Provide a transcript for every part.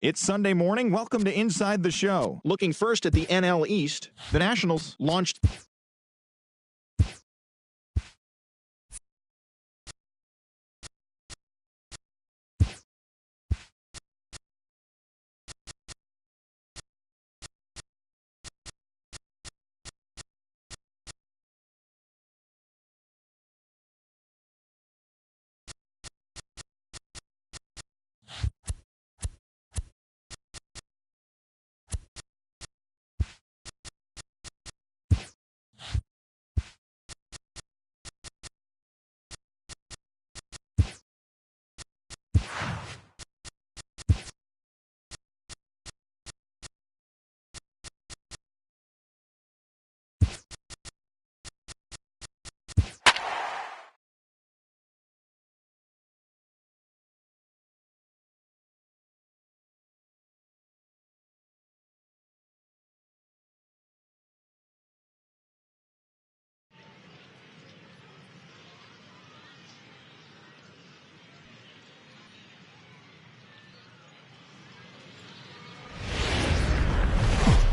It's Sunday morning. Welcome to Inside the Show. Looking first at the NL East, the Nationals launched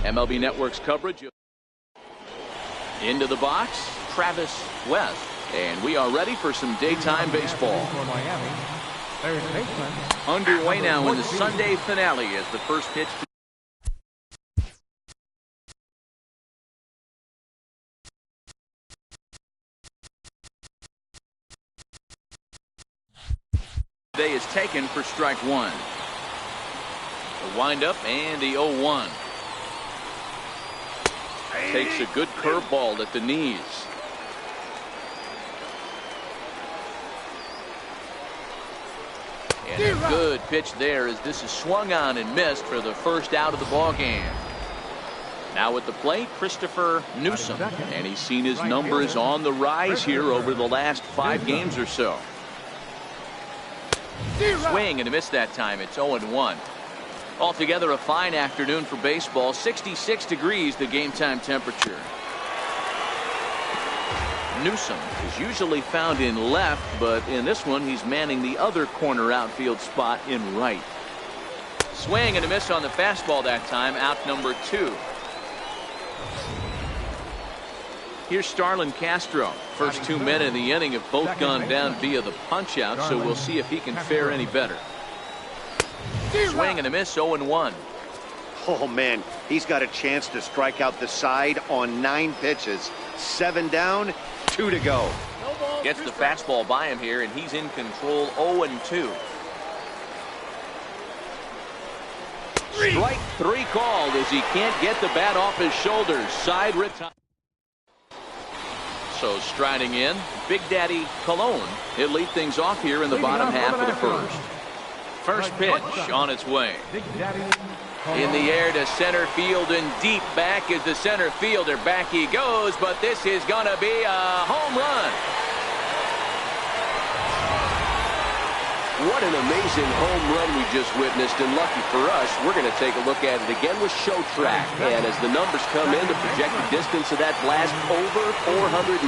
MLB Network's coverage. Into the box, Travis West. And we are ready for some daytime baseball. Underway now in the Sunday finale as the first pitch. Today is taken for strike one. The windup and the 0-1. Takes a good curveball at the knees. And a good pitch there as this is swung on and missed for the first out of the ball game. Now at the plate, Christopher Newsom, and he's seen his numbers on the rise here over the last 5 games or so. Swing and a miss that time. It's 0-1. Altogether, a fine afternoon for baseball. 66 degrees, the game time temperature. Newsom is usually found in left, but in this one, he's manning the other corner outfield spot in right. Swing and a miss on the fastball that time. Out number 2. Here's Starlin Castro. First 2 men in the inning have both gone down via the punch out, so we'll see if he can fare any better. Swing and a miss, 0-1. Oh, man, he's got a chance to strike out the side on 9 pitches. 7 down, 2 to go. Gets the fastball by him here, and he's in control. 0-2. Strike 3 called as he can't get the bat off his shoulders. Side retire. So striding in, Big Daddy Cologne. He'll lead things off here in the bottom half of the first. First pitch on its way. In the air to center field and deep back is the center fielder. Back he goes, but this is going to be a home run. What an amazing home run we just witnessed, and lucky for us, we're going to take a look at it again with Show Track. And as the numbers come in, the projected distance of that blast over 490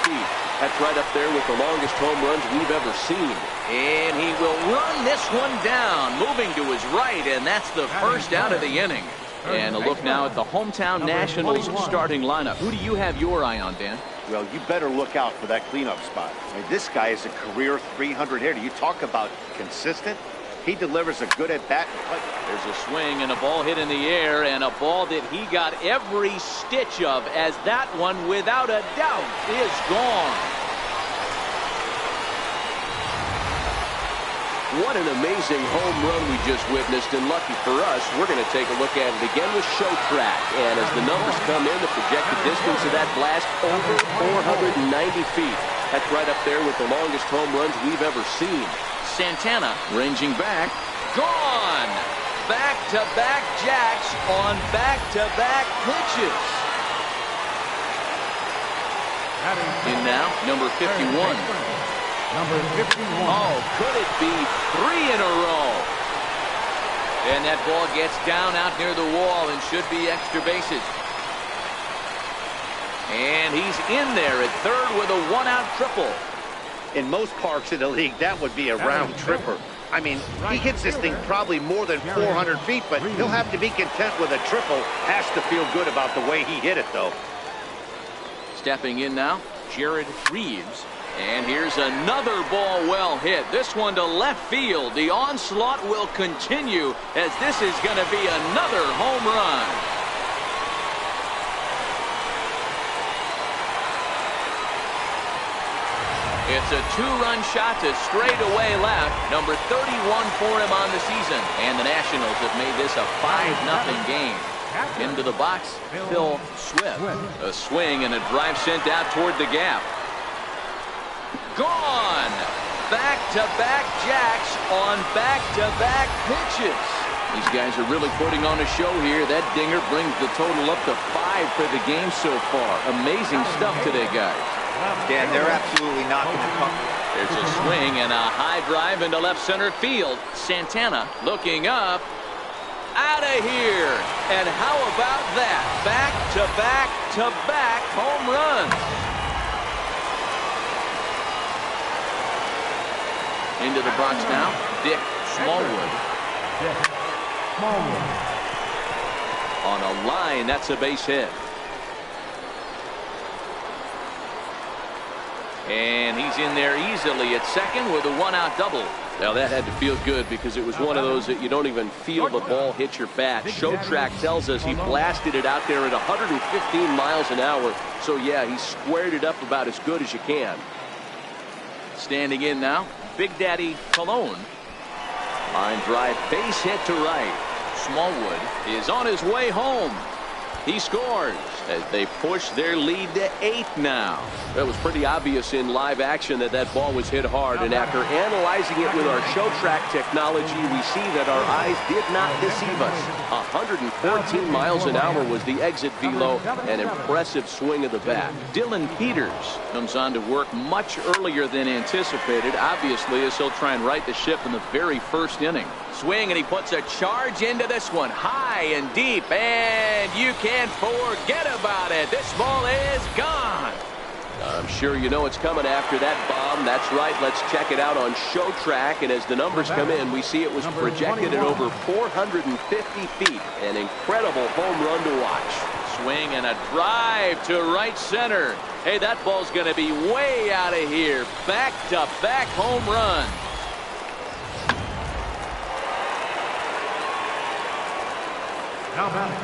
feet. That's right up there with the longest home runs we've ever seen. And he will run this one down, moving to his right, and that's the first out of the inning. And a look now at the hometown Nationals starting lineup. Who do you have your eye on, Dan? Well, you better look out for that cleanup spot. I mean, this guy is a career 300 hitter. You talk about consistent. He delivers a good at-bat. There's a swing and a ball hit in the air, and a ball that he got every stitch of, as that one, without a doubt, is gone. What an amazing home run we just witnessed, and lucky for us, we're going to take a look at it again with Show Track. And as the numbers come in, the projected distance of that blast over 490 feet. That's right up there with the longest home runs we've ever seen. Santana ranging back. Gone! Back-to-back jacks on back-to-back pitches. In now, number 51. Number 51. Oh, could it be 3 in a row? And that ball gets down out near the wall and should be extra bases. And he's in there at third with a 1-out triple. In most parks of the league, that would be a round tripper. I mean, he hits this thing probably more than 400 feet, but he'll have to be content with a triple. Has to feel good about the way he hit it, though. Stepping in now, Jared Reeves. And here's another ball well hit. This one to left field. The onslaught will continue as this is going to be another home run. It's a two-run shot to straightaway left. Number 31 for him on the season. And the Nationals have made this a 5-0 game. Into the box, Phil Swift. A swing and a drive sent out toward the gap. Gone! Back-to-back jacks on back-to-back pitches. These guys are really putting on a show here. That dinger brings the total up to 5 for the game so far. Amazing stuff today, guys. Dan, they're absolutely not going to come. There's a swing and a high drive into left center field. Santana looking up. Out of here. And how about that? Back-to-back-to-back home runs. Into the box now, Dick Smallwood. On a line, that's a base hit. And he's in there easily at second with a one-out double. Now that had to feel good because it was one of those that you don't even feel the ball hit your bat. Show track tells us he blasted it out there at 115 miles an hour. So yeah, he squared it up about as good as you can. Standing in now, Big Daddy Colon. Line drive, base hit to right. Smallwood is on his way home. He scores as they push their lead to 8 now. It was pretty obvious in live action that that ball was hit hard, and after analyzing it with our show track technology, we see that our eyes did not deceive us. 114 miles an hour was the exit velo, an impressive swing of the bat. Dylan Peters comes on to work much earlier than anticipated, obviously, as he'll try and right the ship in the very first inning. Swing, and he puts a charge into this one, high and deep, and you can't forget about it. This ball is gone. I'm sure you know it's coming after that bomb. That's right. Let's check it out on show track. And as the numbers come in, we see it was projected at over 450 feet. An incredible home run to watch. Swing and a drive to right center. Hey, that ball's going to be way out of here. Back-to-back home run.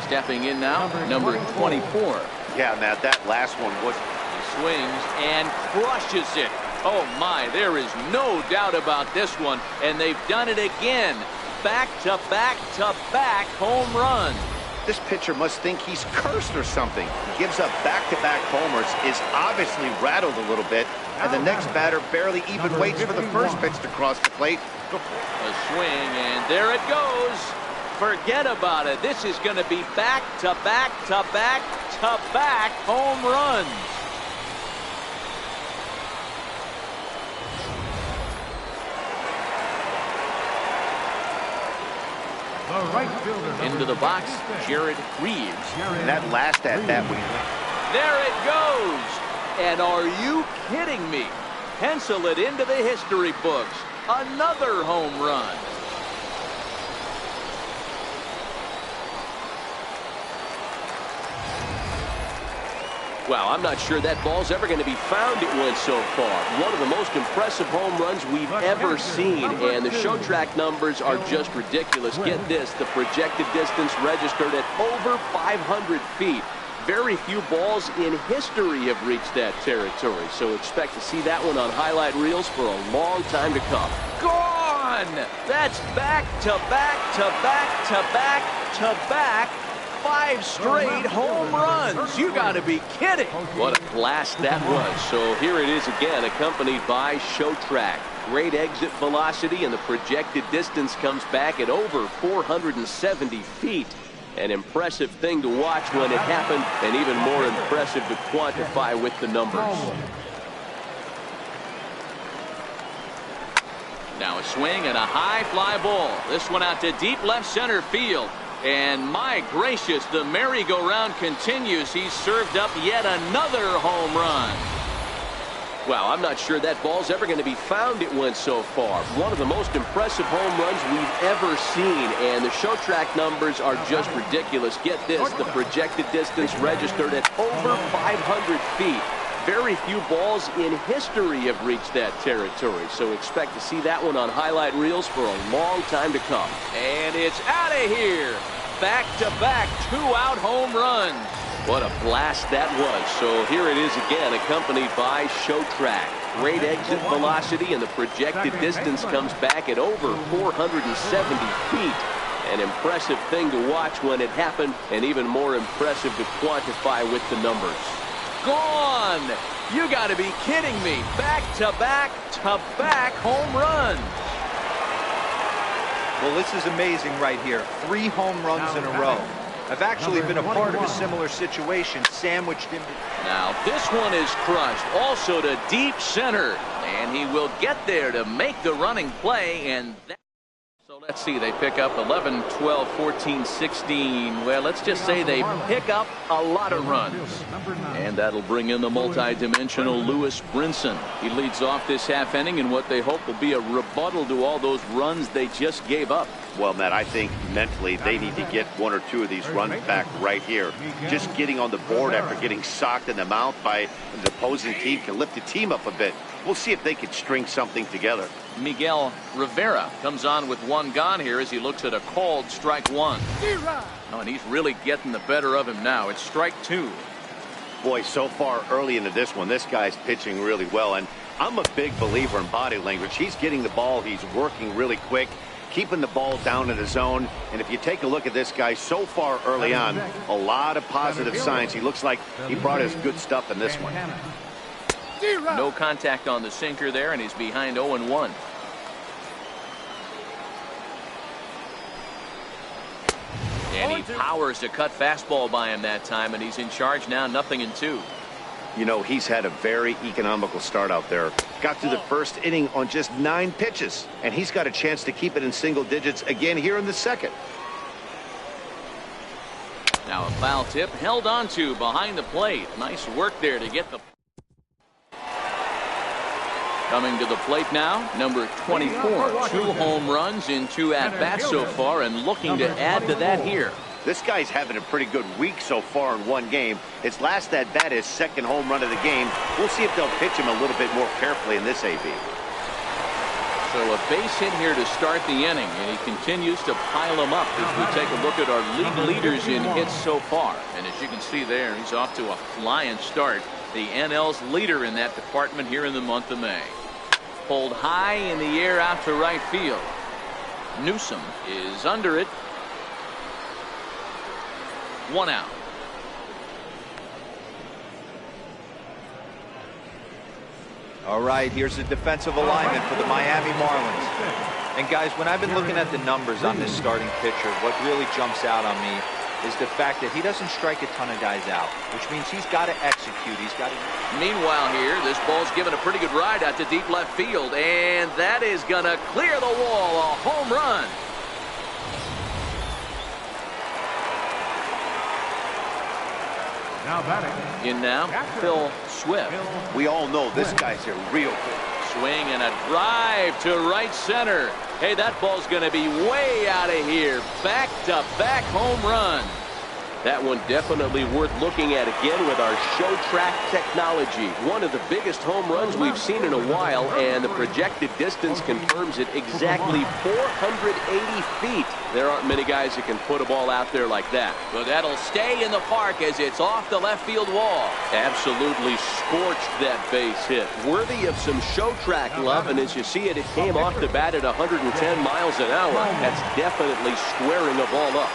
Stepping in now, number 24. Yeah, Matt, that last one was... He swings and crushes it. Oh, my, there is no doubt about this one. And they've done it again. Back-to-back-to-back home runs. This pitcher must think he's cursed or something. He gives up back-to-back homers, is obviously rattled a little bit, and the next batter barely even waits for the first pitch to cross the plate. A swing, and there it goes. Forget about it. This is going to be back-to-back-to-back-to-back home runs. The right fielder. Into the box, Jared Reeves. And that last at-bat we... There it goes. And are you kidding me? Pencil it into the history books. Another home run. Well, I'm not sure that ball's ever going to be found. It went so far. One of the most impressive home runs we've ever seen, and the show track numbers are just ridiculous. Get this, the projected distance registered at over 500 feet. Very few balls in history have reached that territory, so expect to see that one on highlight reels for a long time to come. Gone! That's back-to-back-to-back-to-back-to-back. 5 straight home runs. You got to be kidding. What a blast that was. So here it is again, accompanied by show track. Great exit velocity, and the projected distance comes back at over 470 feet. An impressive thing to watch when it happened, and even more impressive to quantify with the numbers. Now a swing and a high fly ball. This one out to deep left center field. And my gracious, the merry-go-round continues. He's served up yet another home run. Well, I'm not sure that ball's ever going to be found. It went so far. One of the most impressive home runs we've ever seen, and the show track numbers are just ridiculous. Get this, the projected distance registered at over 500 feet. Very few balls in history have reached that territory, so expect to see that one on highlight reels for a long time to come. And it's out of here. Back-to-back two-out home runs. What a blast that was. So here it is again, accompanied by show track. Great exit velocity, and the projected distance comes back at over 470 feet. An impressive thing to watch when it happened, and even more impressive to quantify with the numbers. Gone! You got to be kidding me. Back-to-back home runs. Well, this is amazing right here. 3 home runs in a row. I've actually been a part of a similar situation, sandwiched in. Now this one is crushed, also to deep center, and he will get there to make the running play. And so let's see, they pick up 11, 12, 14, 16. Well, let's just say they pick up a lot of runs, and that'll bring in the multi-dimensional Lewis Brinson. He leads off this half inning in what they hope will be a rebuttal to all those runs they just gave up. Well, Matt, I think mentally they need to get 1 or 2 of these runs back right here. Just getting on the board after getting socked in the mouth by the opposing team can lift the team up a bit. We'll see if they can string something together. Miguel Rivera comes on with 1 gone here as he looks at a called strike 1. Oh, and he's really getting the better of him now. It's strike 2. Boy, so far early into this one, this guy's pitching really well. And I'm a big believer in body language. He's getting the ball. He's working really quick, keeping the ball down in the zone. And if you take a look at this guy so far early on, a lot of positive signs. He looks like he brought his good stuff in this one. No contact on the sinker there, and he's behind 0-1. And he powers to cut fastball by him that time, and he's in charge now, 0-2. You know, he's had a very economical start out there. Got through the first inning on just 9 pitches, and he's got a chance to keep it in single digits again here in the second. Now a foul tip held on to behind the plate. Nice work there to get the... Coming to the plate now, number 24. 2 home runs in 2 at-bats so far, and looking to add to that here. This guy's having a pretty good week so far in 1 game. His last at-bat is 2nd home run of the game. We'll see if they'll pitch him a little bit more carefully in this AB. So a base hit here to start the inning, and he continues to pile them up as we take a look at our league leaders in hits so far. And as you can see there, he's off to a flying start. The NL's leader in that department here in the month of May. Pulled high in the air out to right field. Newsom is under it. 1 out. All right, here's the defensive alignment for the Miami Marlins. And guys, when I've been looking at the numbers on this starting pitcher, what really jumps out on me is the fact that he doesn't strike a ton of guys out, which means he's got to execute. He's got to. Meanwhile here, this ball's given a pretty good ride out to deep left field, and that is gonna clear the wall. A home run. Now batting. In now, Phil Swift. We all know this guy's a real good. Swing and a drive to right center. Hey, that ball's going to be way out of here. Back-to-back home run. That one definitely worth looking at again with our show track technology. One of the biggest home runs we've seen in a while, and the projected distance confirms it, exactly 480 feet. There aren't many guys that can put a ball out there like that. But that'll stay in the park as it's off the left field wall. Absolutely scorched that base hit. Worthy of some show track love, and as you see it, it came off the bat at 110 miles an hour. That's definitely squaring a ball up.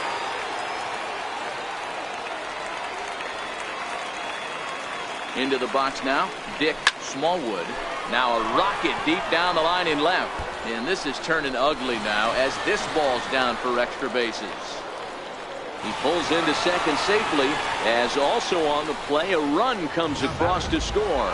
Into the box now, Dick Smallwood. Now a rocket deep down the line in left. And this is turning ugly now as this ball's down for extra bases. He pulls into second safely as also on the play a run comes across to score.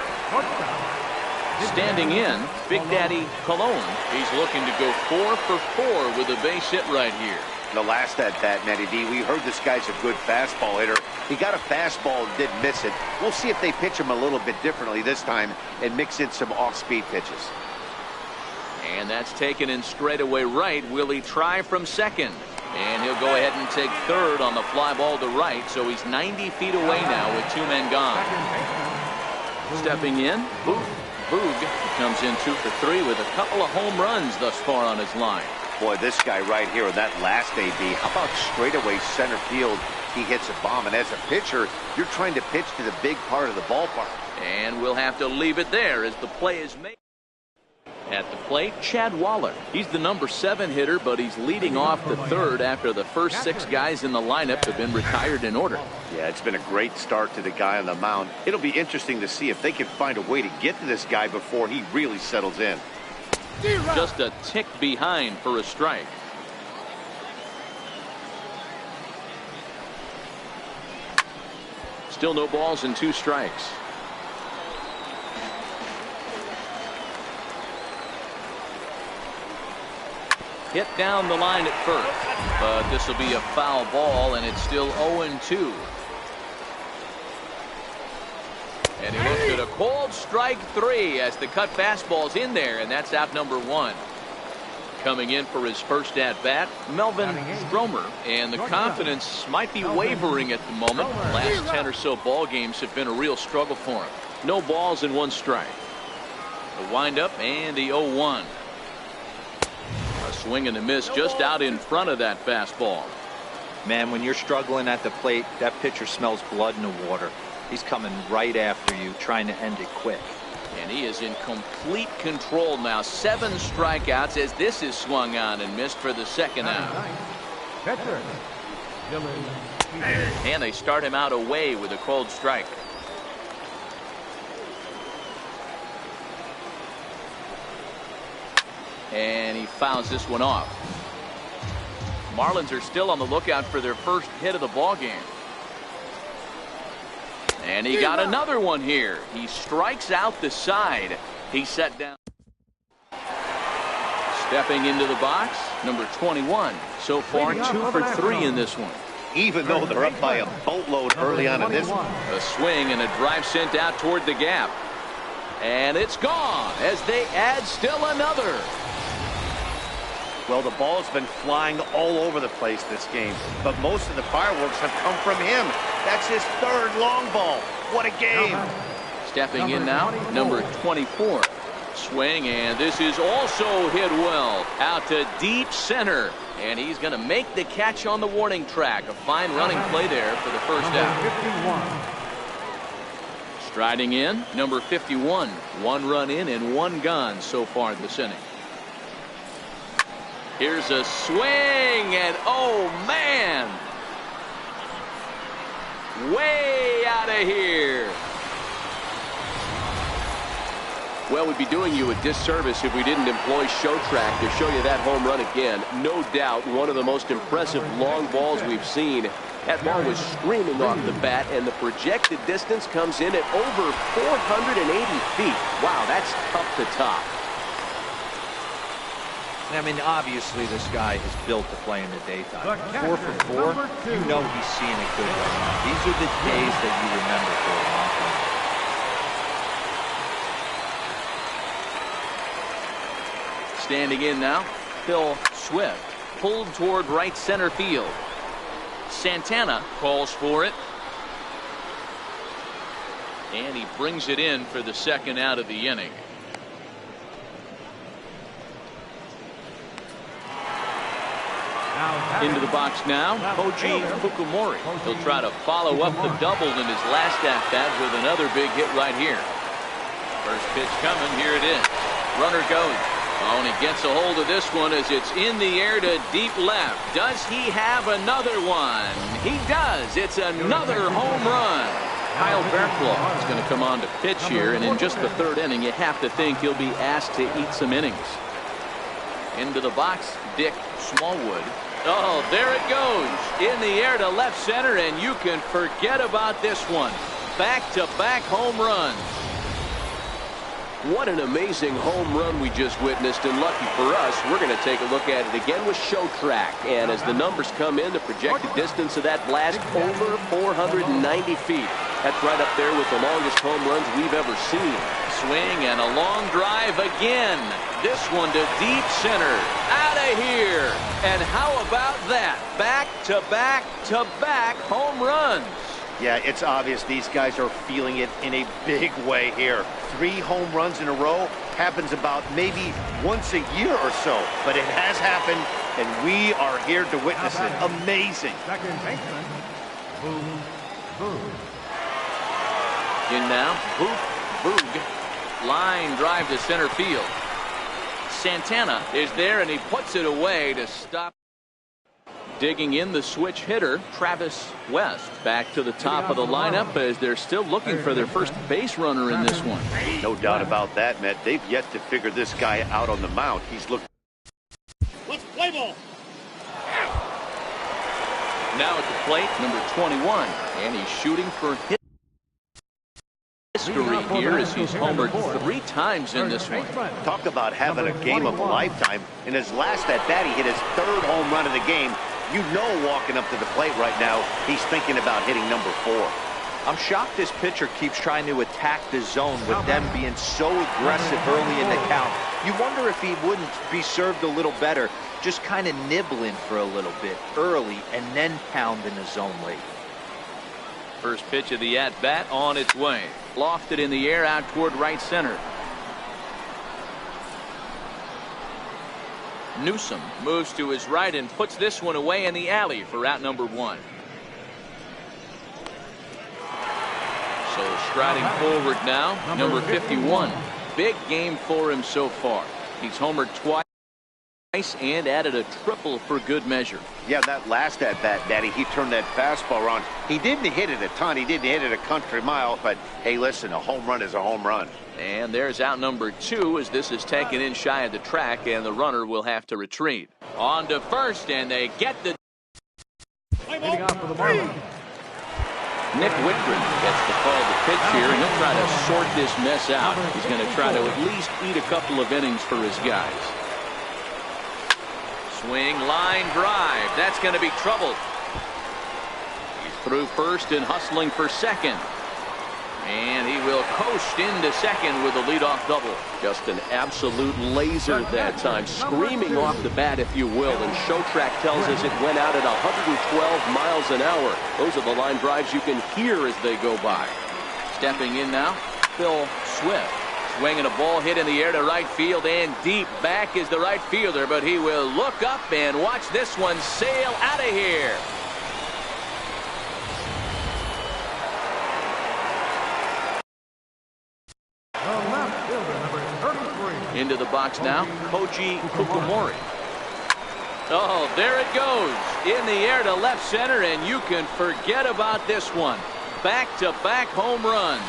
Standing in, Big Daddy Colon. He's looking to go 4 for 4 with a base hit right here. The last at bat, Matty D, we heard this guy's a good fastball hitter. He got a fastball and didn't miss it. We'll see if they pitch him a little bit differently this time and mix in some off-speed pitches. And that's taken in straightaway right. Will he try from second? And he'll go ahead and take third on the fly ball to right. So he's 90 feet away now with 2 men gone. Stepping in, Boog comes in 2 for 3 with a couple of home runs thus far on his line. Boy, this guy right here in that last AB, how about straightaway center field? He hits a bomb, and as a pitcher, you're trying to pitch to the big part of the ballpark. And we'll have to leave it there as the play is made. At the plate, Chad Waller. He's the number 7 hitter, but he's leading off the third after the first 6 guys in the lineup have been retired in order. Yeah, it's been a great start to the guy on the mound. It'll be interesting to see if they can find a way to get to this guy before he really settles in. Just a tick behind for a strike. Still no balls and 2 strikes. Hit down the line at first, but this will be a foul ball, and it's still 0-2. And he looks at a cold strike 3 as the cut fastball's in there, and that's out number 1. Coming in for his first at bat, Melvin Stromer, and the confidence might be wavering at the moment. Last 10 or so ball games have been a real struggle for him. No balls and 1 strike. The windup and the 0-1. A swing and a miss just out in front of that fastball. Man, when you're struggling at the plate, that pitcher smells blood in the water. He's coming right after you, trying to end it quick. And he is in complete control now. 7 strikeouts as this is swung on and missed for the second out. And they start him out away with a cold strike. And he fouls this one off. Marlins are still on the lookout for their first hit of the ball game. And he got another one here. He strikes out the side. He's set down. Stepping into the box, number 21. So far, 2 for 3 in this one. Even though they're up by a boatload early on in this one. A swing and a drive sent out toward the gap. And it's gone as they add still another. Well, the ball's been flying all over the place this game, but most of the fireworks have come from him. That's his 3rd long ball. What a game. Stepping in now, number 24. Swing, and this is also hit well. Out to deep center. And he's going to make the catch on the warning track. A fine running play there for the first out. Striding in, number 51. 1 run in and 1 gone so far this inning. Here's a swing, and oh man, way out of here. Well, we'd be doing you a disservice if we didn't employ Show Track to show you that home run again. No doubt one of the most impressive long balls we've seen. That ball was screaming off the bat, and the projected distance comes in at over 480 feet. Wow, that's tough to top. I mean, obviously, this guy is built to play in the daytime. 4 for 4, you know he's seeing it good right now. These are the days that you remember for a long time. Standing in now, Phil Swift, pulled toward right center field. Santana calls for it. And he brings it in for the second out of the inning. Into the box now, Koji Fukumori. He'll try to follow up the double in his last at-bat with another big hit right here. First pitch coming, here it is. Runner goes. Oh, and he gets a hold of this one as it's in the air to deep left. Does he have another one? He does. It's another home run. Kyle Fairclough is going to come on to pitch here, and in just the 3rd inning, you have to think he'll be asked to eat some innings. Into the box, Dick Smallwood. Oh, there it goes. In the air to left center, and you can forget about this one. Back-to-back home runs. What an amazing home run we just witnessed, and lucky for us, we're going to take a look at it again with Show Track. And as the numbers come in, the projected distance of that blast over 490 feet. That's right up there with the longest home runs we've ever seen. Swing and a long drive again. This one to deep center. Out of here. And how about that? Back-to-back-to-back home runs. Yeah, it's obvious these guys are feeling it in a big way here. 3 home runs in a row happens about maybe once a year or so, but it has happened, and we are here to witness it. Amazing. Second baseman, Boog, Boog. In now, Boog. Line drive to center field. Santana is there, and he puts it away to stop. Digging in the switch hitter, Travis West, back to the top of the lineup as they're still looking for their first base runner in this one. No doubt about that, Matt. They've yet to figure this guy out on the mound. He's looking. Let's play ball. Now at the plate, number 21, and he's shooting for history here as he's homered 3 times in this one. Talk about having a game of a lifetime. In his last at-bat, he hit his 3rd home run of the game. You know, walking up to the plate right now, he's thinking about hitting number 4. I'm shocked this pitcher keeps trying to attack the zone with them being so aggressive early in the count. You wonder if he wouldn't be served a little better, just kind of nibbling for a little bit early and then pounding the zone late. First pitch of the at-bat on its way. Lofted in the air out toward right center. Newsom moves to his right and puts this one away in the alley for out number 1. So striding forward now, number 51. Big game for him so far. He's homered twice and added a triple for good measure. Yeah, that last at-bat, Daddy, he turned that fastball on. He didn't hit it a ton. He didn't hit it a country mile. But, hey, listen, a home run is a home run. And there's out number 2 as this is taken in shy of the track, and the runner will have to retreat. On to first, and they get the... Hitting off for the Marlins. Nick Wittgren gets the call to pitch here, and he'll try to sort this mess out. He's going to try to at least eat a couple of innings for his guys. Swing, line drive. That's going to be trouble. He's through first and hustling for second. And he will coast into second with a leadoff double. Just an absolute laser that time, screaming off the bat, if you will. And Show Track tells us it went out at 112 miles an hour. Those are the line drives you can hear as they go by. Stepping in now, Phil Swift. Swinging a ball hit in the air to right field, and deep back is the right fielder, but he will look up and watch this one sail out of here. Into the box now, Koji Kukumori. Oh, there it goes. In the air to left center, and you can forget about this one. Back-to-back home runs.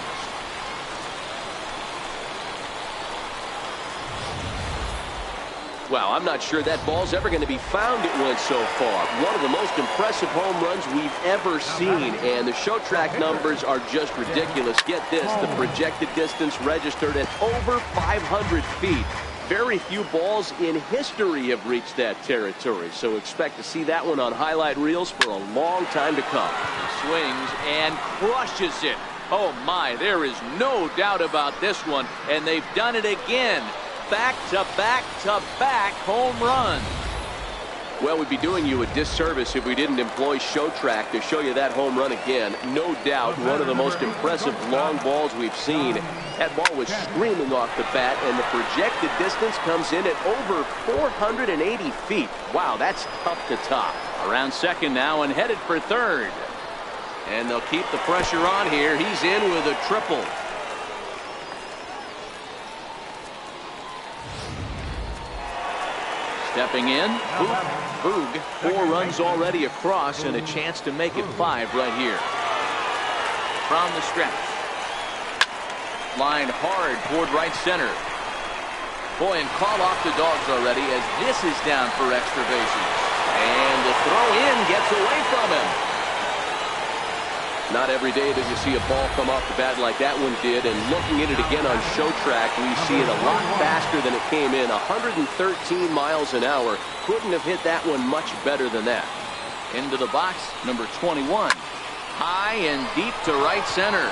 Wow, I'm not sure that ball's ever going to be found. It went so far. One of the most impressive home runs we've ever seen, and the Show Track numbers are just ridiculous. Get this, the projected distance registered at over 500 feet. Very few balls in history have reached that territory, so expect to see that one on highlight reels for a long time to come. He swings and crushes it. Oh my, there is no doubt about this one, and they've done it again. Back-to-back-to-back home runs. Well, we'd be doing you a disservice if we didn't employ Show Track to show you that home run again. No doubt one of the most impressive long balls we've seen. That ball was screaming off the bat, and the projected distance comes in at over 480 feet. Wow, that's tough to top. Around second now and headed for third. And they'll keep the pressure on here. He's in with a triple. Stepping in, Boog. 4 runs already across and a chance to make it 5 right here. From the stretch. Line hard toward right center. Boy, and call off the Dogs already as this is down for extra bases. And the throw in gets away from him. not every day does you see a ball come off the bat like that one did. And looking at it again on show track, we see it a lot faster than it came in. 113 miles an hour. Couldn't have hit that one much better than that. Into the box, number 21. High and deep to right center.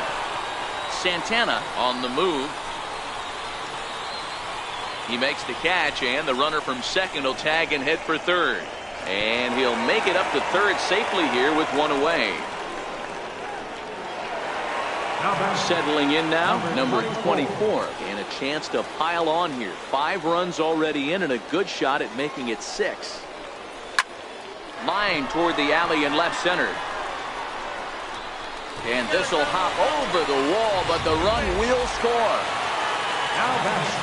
Santana on the move. He makes the catch, and the runner from second will tag and head for third. And he'll make it up to third safely here with one away. Settling in now, number 24. And a chance to pile on here. 5 runs already in and a good shot at making it 6. Line toward the alley in left center. And this will hop over the wall, but the run will score.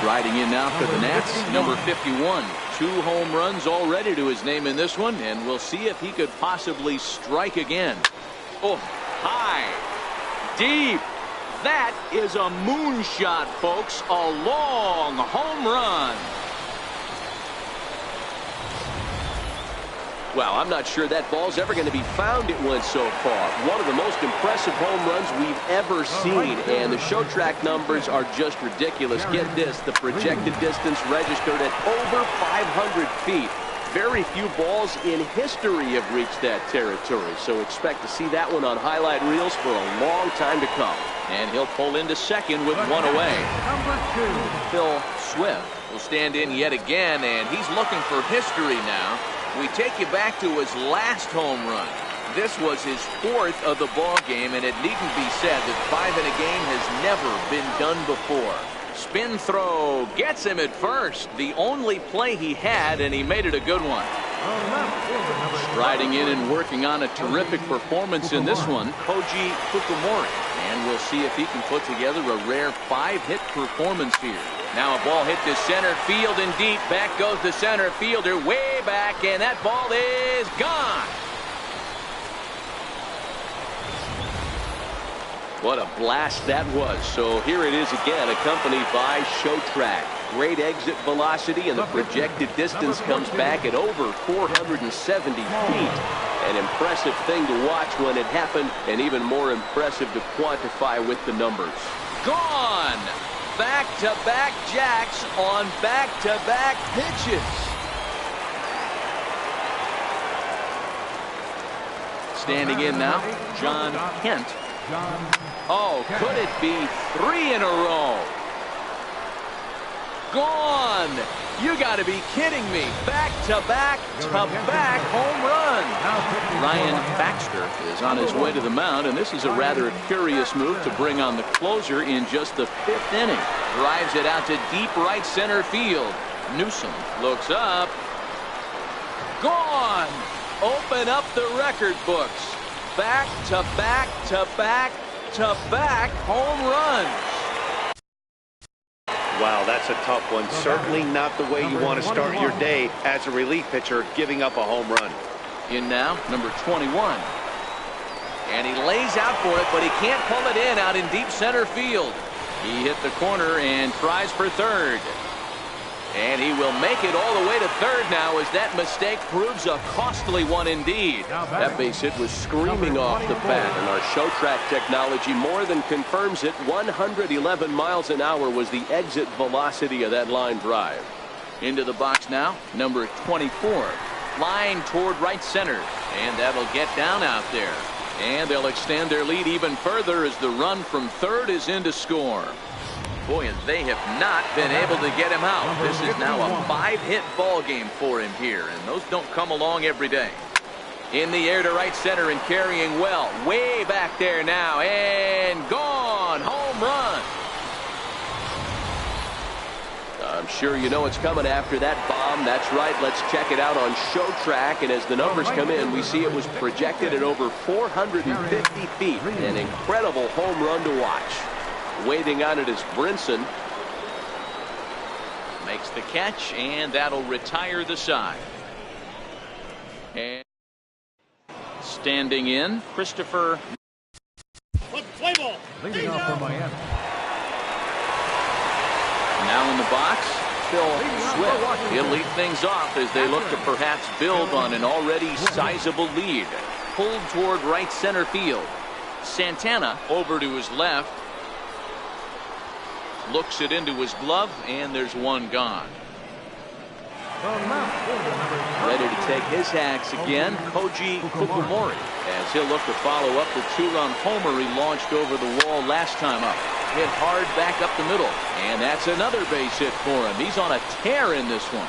Riding in now for the Nats, number 51. 2 home runs already to his name in this one, and we'll see if he could possibly strike again. Oh, high, deep. That is a moonshot, folks. A long home run. Well, I'm not sure that ball's ever going to be found. It went so far. One of the most impressive home runs we've ever seen, and the show track numbers are just ridiculous. Get this, the projected distance registered at over 500 feet. Very few balls in history have reached that territory, so expect to see that one on highlight reels for a long time to come. And he'll pull into second with one away. Number 2. Phil Swift will stand in yet again, and he's looking for history now. We take you back to his last home run. This was his 4th of the ball game, and it needn't be said that 5 in a game has never been done before. Spin throw gets him at first. The only play he had, and he made it a good one. Striding in and working on a terrific performance in this one, Koji Fukumori. And we'll see if he can put together a rare 5-hit performance here. Now a ball hit to center field and deep. Back goes the center fielder way back, and that ball is gone. What a blast that was. So here it is again, accompanied by show track. Great exit velocity, and the projected distance comes back at over 470 feet. An impressive thing to watch when it happened, and even more impressive to quantify with the numbers. Gone! Back-to-back jacks on back-to-back pitches. Standing in now, John Kent. Oh, could it be 3 in a row? Gone! You got to be kidding me. Back-to-back home run. Ryan Baxter is on his way to the mound, and this is a rather curious move to bring on the closer in just the 5th inning. Drives it out to deep right center field. Newsom looks up. Gone! Open up the record books. Back-to-back home runs. Wow, that's a tough one. Certainly not the way you want to start your day as a relief pitcher, giving up a home run. In now, number 21. And he lays out for it, but he can't pull it in out in deep center field. He hit the corner and tries for third. And he will make it all the way to third now, as that mistake proves a costly one indeed. That base hit was screaming off the bat, and our show track technology more than confirms it. 111 miles an hour was the exit velocity of that line drive. Into the box now, number 24. Line toward right center, and that'll get down out there. And they'll extend their lead even further as the run from third is in to score. Boy, and they have not been able to get him out. This is now a 5-hit ball game for him here, and those don't come along every day. In the air to right center and carrying well. Way back there now, and gone. Home run. I'm sure you know it's coming after that bomb. That's right. Let's check it out on show track. And as the numbers come in, we see it was projected at over 450 feet. An incredible home run to watch. Waiting on it is Brinson. Makes the catch, and that'll retire the side. And standing in, Christopher. Let's play ball. Leading off for Miami. Now in the box, Phil Swift. He'll lead things off as they look to perhaps build on an already sizable lead. Pulled toward right center field. Santana over to his left. Looks it into his glove, and there's one gone. Ready to take his hacks again, Koji Fukumori, as he'll look to follow up the 2-run homer he launched over the wall last time up. Hit hard back up the middle, and that's another base hit for him. He's on a tear in this one.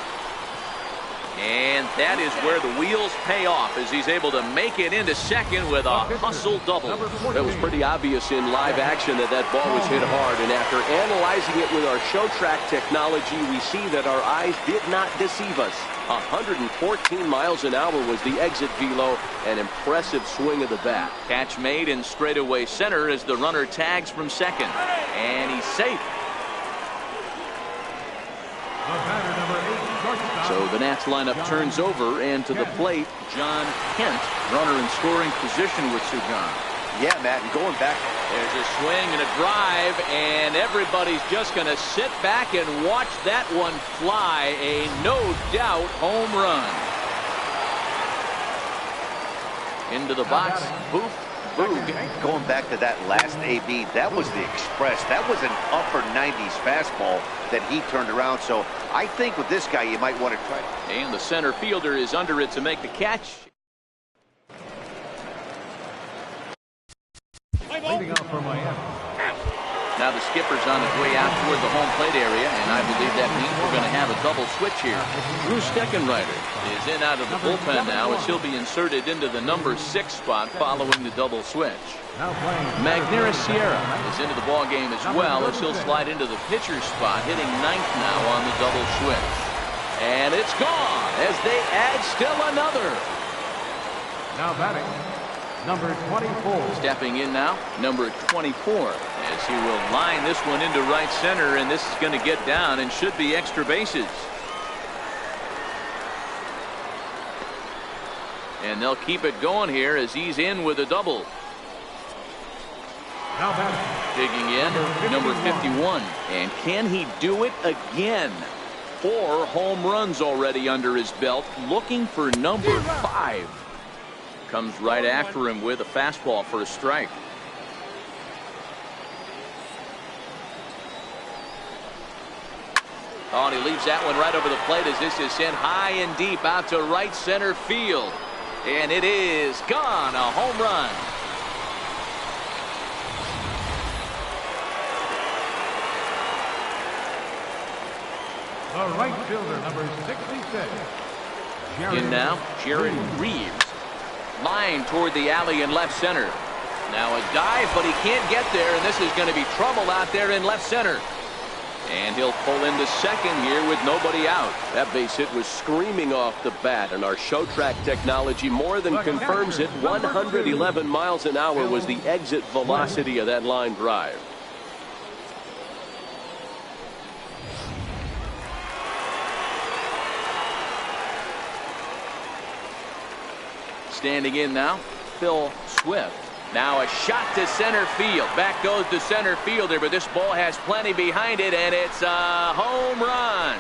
And that is where the wheels pay off, as he's able to make it into second with a hustle double. That was pretty obvious in live action that ball was hit hard, and after analyzing it with our show track technology, we see that our eyes did not deceive us. 114 miles an hour was the exit velo, an impressive swing of the bat. Catch made in straightaway center as the runner tags from second, and he's safe. So the Nats lineup turns over, and to the plate, John Kent, runner in scoring position with Sugan. Yeah, Matt, and going back. There's a swing and a drive, and everybody's just going to sit back and watch that one fly. A no-doubt home run. Into the box, Boog. Going back to that last AB, that was the express. That was an upper 90s fastball that he turned around. So I think with this guy, you might want to try. And the center fielder is under it to make the catch. Leading off for Miami. Now the skipper's on his way out toward the home plate area, and I believe that means we're going to have a double switch here. Drew Steckenrider is in out of the bullpen now, as he'll be inserted into the number 6 spot following the double switch. Magneuris Sierra is into the ball game as well, as he'll slide into the pitcher's spot, hitting 9th now on the double switch. And it's gone as they add still another. Now batting, number 24. Stepping in now, number 24, as he will line this one into right center, and this is going to get down and should be extra bases. And they'll keep it going here as he's in with a double. Now batting, digging in, number 51. And can he do it again? 4 home runs already under his belt, looking for number 5. Comes right after him with a fastball for a strike. Oh, and he leaves that one right over the plate as this is sent high and deep out to right center field. And it is gone, a home run. the right fielder, number 66. In now, Jared Reeves. Line toward the alley in left center. Now a dive, but he can't get there, and this is going to be trouble out there in left center. And he'll pull into second here with nobody out. That base hit was screaming off the bat, and our show track technology more than confirms it. 111 miles an hour was the exit velocity of that line drive. Standing in now, Phil Swift. Now a shot to center field. Back goes the center fielder, but this ball has plenty behind it, and it's a home run.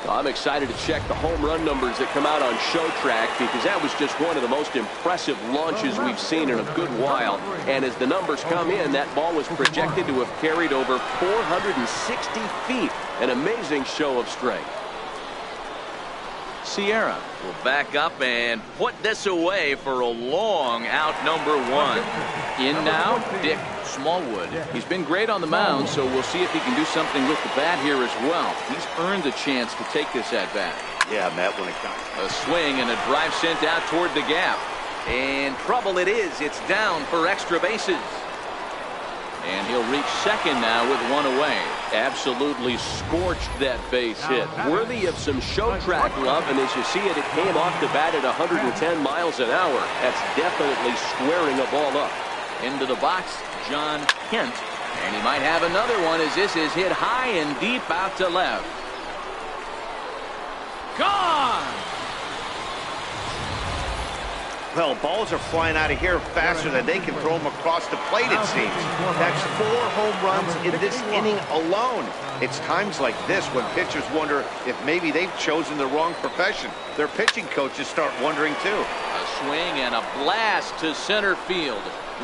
I'm excited to check the home run numbers that come out on show track, because that was just one of the most impressive launches we've seen in a good while. And as the numbers come in, that ball was projected to have carried over 460 feet. An amazing show of strength. Sierra will back up and put this away for a long out, number 1. In now, Dick Smallwood. He's been great on the mound, so we'll see if he can do something with the bat here as well. He's earned a chance to take this at bat. Yeah, Matt, when it comes. A swing and a drive sent out toward the gap. And trouble it is. It's down for extra bases. And he'll reach second now with 1 away. Absolutely scorched that base hit. Worthy of some show track love, and as you see it, it came off the bat at 110 miles an hour. That's definitely squaring a ball up. Into the box, John Kent. And he might have another one as this is hit high and deep out to left. Gone! Well, balls are flying out of here faster than they can throw them across the plate, it seems. That's 4 home runs in this inning alone. It's times like this when pitchers wonder if maybe they've chosen the wrong profession. Their pitching coaches start wondering, too. A swing and a blast to center field.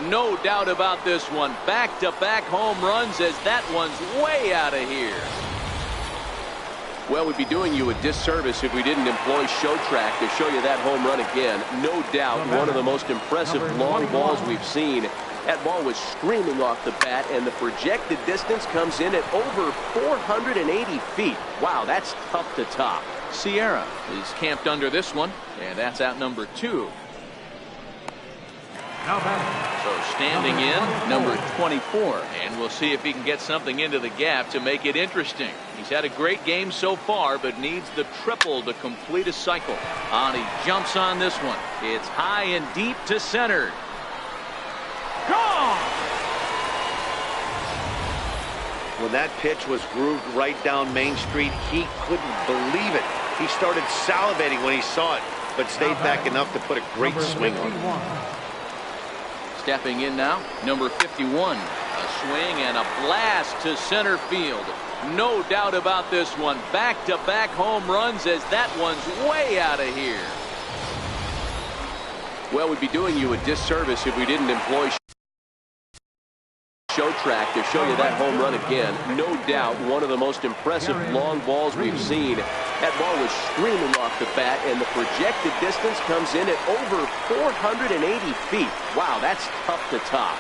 No doubt about this one. Back-to-back home runs as that one's way out of here. Well, we'd be doing you a disservice if we didn't employ show track to show you that home run again. No doubt one of the most impressive long balls we've seen. That ball was screaming off the bat, and the projected distance comes in at over 480 feet. Wow, that's tough to top. Sierra is camped under this one, and that's out number 2. So standing in, number 24. And we'll see if he can get something into the gap to make it interesting. He's had a great game so far, but needs the triple to complete a cycle. And he jumps on this one. It's high and deep to center. Gone! When that pitch was grooved right down Main Street, he couldn't believe it. He started salivating when he saw it, but stayed back enough to put a great swing on it. Stepping in now, number 51. A swing and a blast to center field. No doubt about this one. Back-to-back home runs as that one's way out of here. Well, we'd be doing you a disservice if we didn't employ show track to show you that home run again. No doubt one of the most impressive long balls we've seen. That ball was screaming off the bat, and the projected distance comes in at over 480 feet. Wow, that's tough to top.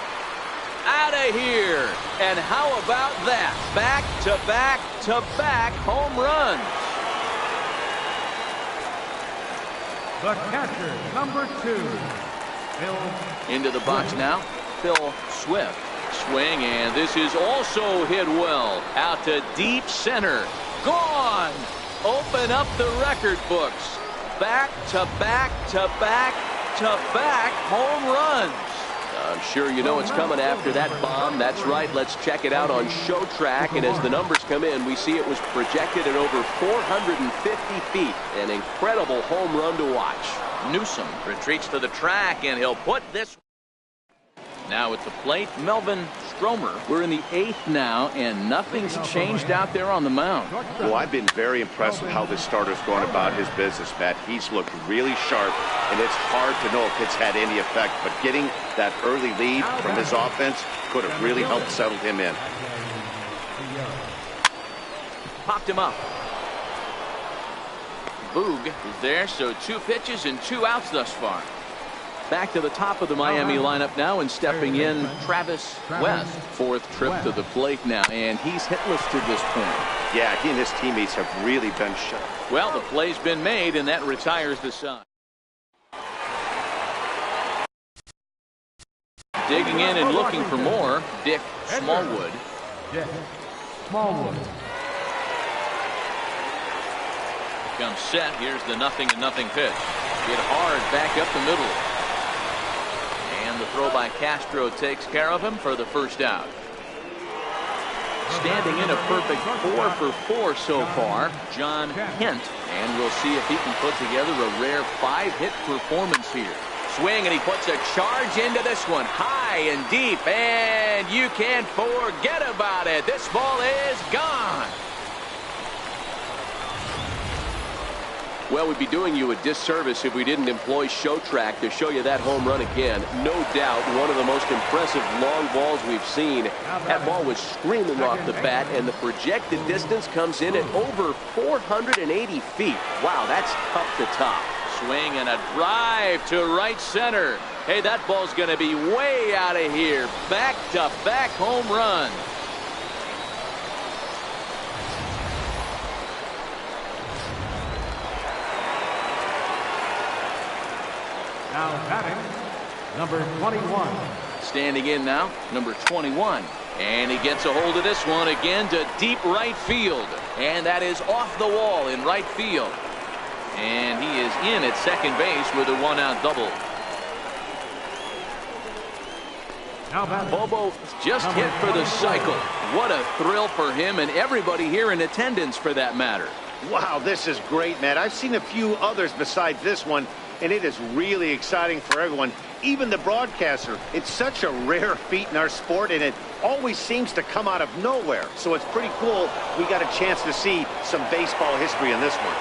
Out of here. And how about that? Back-to-back-to-back home runs. The catcher, number 2, Phil. Into the box now, Phil Swift. Swing, and this is also hit well. Out to deep center. Gone! Open up the record books. Back-to-back-to-back-to-back home runs. I'm sure you know it's coming after that bomb. That's right. Let's check it out on show track. And as the numbers come in, we see it was projected at over 450 feet. An incredible home run to watch. Newsom retreats to the track, and he'll put this. Now at the plate, Melvin Stromer. We're in the 8th now, and nothing's changed out there on the mound. Well, I've been very impressed with how this starter's going about his business, Matt. He's looked really sharp, and it's hard to know if it's had any effect. But getting that early lead from his offense could have really helped settle him in. Popped him up. Boog is there, so 2 pitches and 2 outs thus far. Back to the top of the Miami lineup now, and stepping in, Travis West. 4th trip to the plate now, and he's hitless to this point. Yeah, he and his teammates have really been shut. Well, the play's been made, and that retires the side. Digging in and looking for more, Dick Smallwood. Dick Smallwood. Comes set. Here's the 0-0 pitch. Hit hard back up the middle. And the throw by Castro takes care of him for the first out. Standing in a perfect 4 for 4 so far, John Hint. And we'll see if he can put together a rare 5-hit performance here. Swing, and he puts a charge into this one. High and deep, and you can't forget about it. This ball is gone. Well, we'd be doing you a disservice if we didn't employ show track to show you that home run again. No doubt one of the most impressive long balls we've seen. That ball was screaming off the bat, and the projected distance comes in at over 480 feet. Wow, that's tough to top. Swing and a drive to right center. Hey, that ball's going to be way out of here. Back-to-back home run. Now batting, number 21. Standing in now, number 21. And he gets a hold of this one again to deep right field. And that is off the wall in right field. And he is in at second base with a 1-out double. Now batting, Bobo just hit for the cycle. What a thrill for him and everybody here in attendance for that matter. Wow, this is great, Matt. I've seen a few others besides this one, and it is really exciting for everyone, even the broadcaster. It's such a rare feat in our sport, and it always seems to come out of nowhere. So it's pretty cool we got a chance to see some baseball history in this one.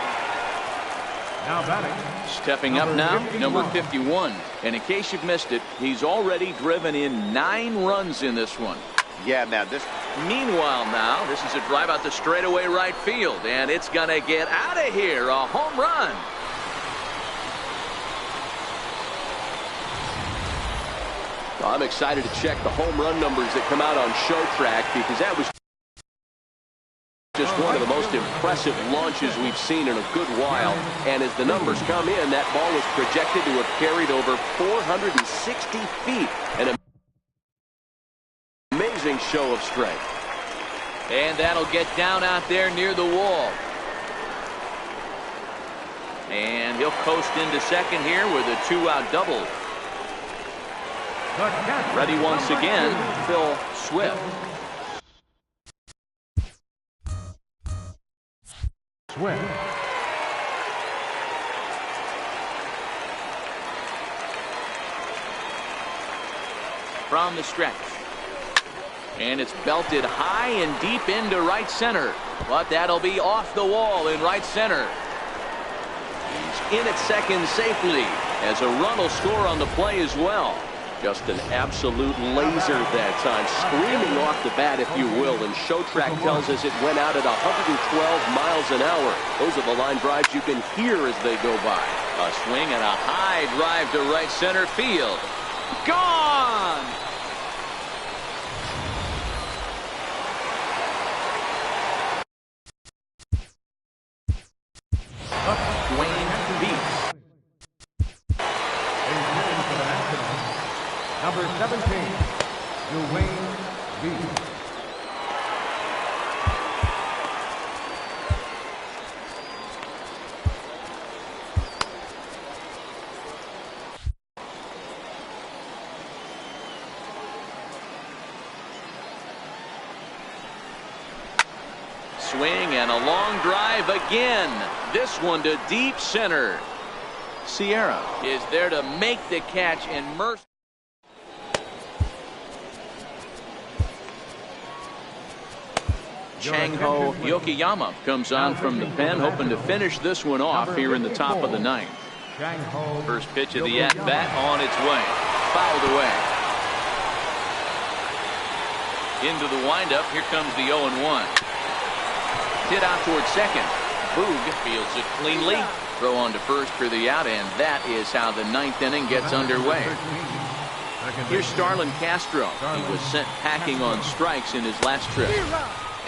Now batting. Stepping up now, number 51. And in case you've missed it, he's already driven in 9 runs in this one. Yeah, Matt, Meanwhile now, this is a drive out to straightaway right field, and it's going to get out of here. A home run. I'm excited to check the home run numbers that come out on Show Track, because that was just one of the most impressive launches we've seen in a good while. And as the numbers come in, that ball was projected to have carried over 460 feet. An amazing show of strength. And that'll get down out there near the wall. And he'll coast into second here with a 2-out double. Ready once again, Phil Swift. From the stretch. And it's belted high and deep into right center. But that'll be off the wall in right center. He's in at second safely as a run will score on the play as well. Just an absolute laser that time, screaming off the bat, if you will. And Show Track tells us it went out at 112 miles an hour. Those are the line drives you can hear as they go by. A swing and a high drive to right center field. Gone! Number 17, Dwayne Beaton. Swing and a long drive again. This one to deep center. Sierra is there to make the catch and mercy. Chang-Ho Yokoyama comes on from the pen, hoping to finish this one off here in the top of the 9th. First pitch of the at-bat on its way. Fouled away. Into the windup. Here comes the 0-1. Hit out towards second. Boog fields it cleanly. Throw on to first for the out, and that is how the 9th inning gets underway. Here's Starlin Castro. He was sent packing on strikes in his last trip.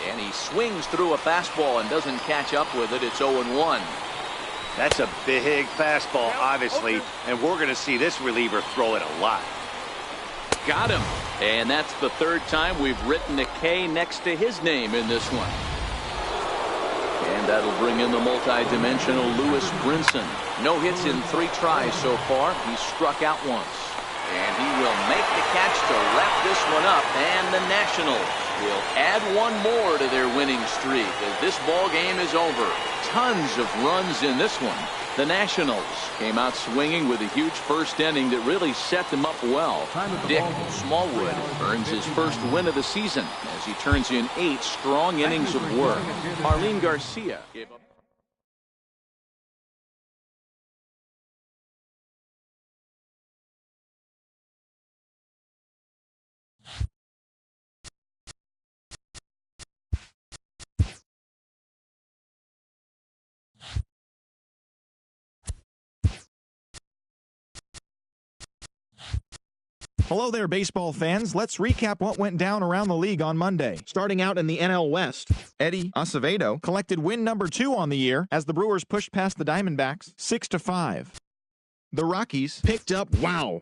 And he swings through a fastball and doesn't catch up with it. It's 0-1. That's a big fastball, obviously, and we're going to see this reliever throw it a lot. Got him. And that's the 3rd time we've written a K next to his name in this one. And that'll bring in the multi-dimensional Lewis Brinson. No hits in 3 tries so far. He's struck out once. And he will make the catch to wrap this one up. And the Nationals will add one more to their winning streak as this ball game is over. Tons of runs in this one. The Nationals came out swinging with a huge first inning that really set them up well. Dick Smallwood earns his first win of the season as he turns in 8 strong innings of work. Arlene Garcia gave up. Hello there, baseball fans. Let's recap what went down around the league on Monday. Starting out in the NL West, Eddie Acevedo collected win number 2 on the year as the Brewers pushed past the Diamondbacks 6-5. The Rockies picked up,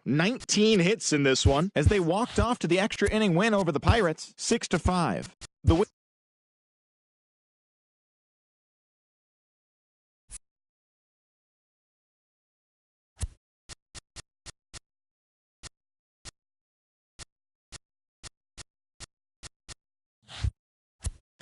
19 hits in this one as they walked off to the extra inning win over the Pirates 6-5.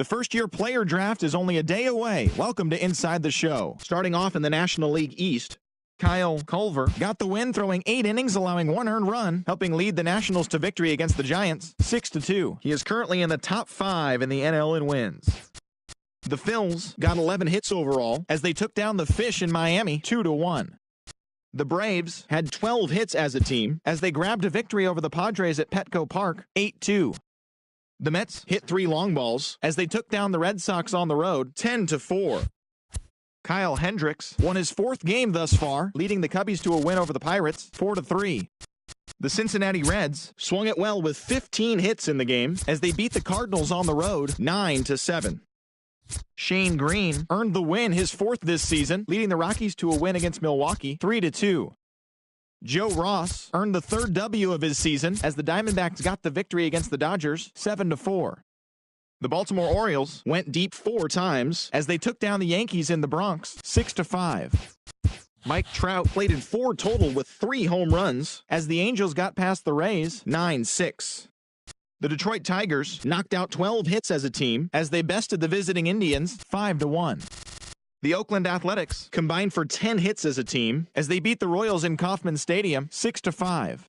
The first-year player draft is only a day away. Welcome to Inside the Show. Starting off in the National League East, Kyle Culver got the win, throwing 8 innings, allowing 1 earned run, helping lead the Nationals to victory against the Giants, 6-2. He is currently in the top 5 in the NL in wins. The Phils got 11 hits overall as they took down the Fish in Miami, 2-1. The Braves had 12 hits as a team as they grabbed a victory over the Padres at Petco Park, 8-2. The Mets hit 3 long balls as they took down the Red Sox on the road, 10-4. Kyle Hendricks won his 4th game thus far, leading the Cubbies to a win over the Pirates, 4-3. The Cincinnati Reds swung it well with 15 hits in the game as they beat the Cardinals on the road, 9-7. Shane Green earned the win, his 4th this season, leading the Rockies to a win against Milwaukee, 3-2. Joe Ross earned the 3rd W of his season as the Diamondbacks got the victory against the Dodgers, 7-4. The Baltimore Orioles went deep 4 times as they took down the Yankees in the Bronx, 6-5. Mike Trout plated 4 total with 3 home runs as the Angels got past the Rays, 9-6. The Detroit Tigers knocked out 12 hits as a team as they bested the visiting Indians, 5-1. The Oakland Athletics combined for 10 hits as a team as they beat the Royals in Kauffman Stadium, 6-5.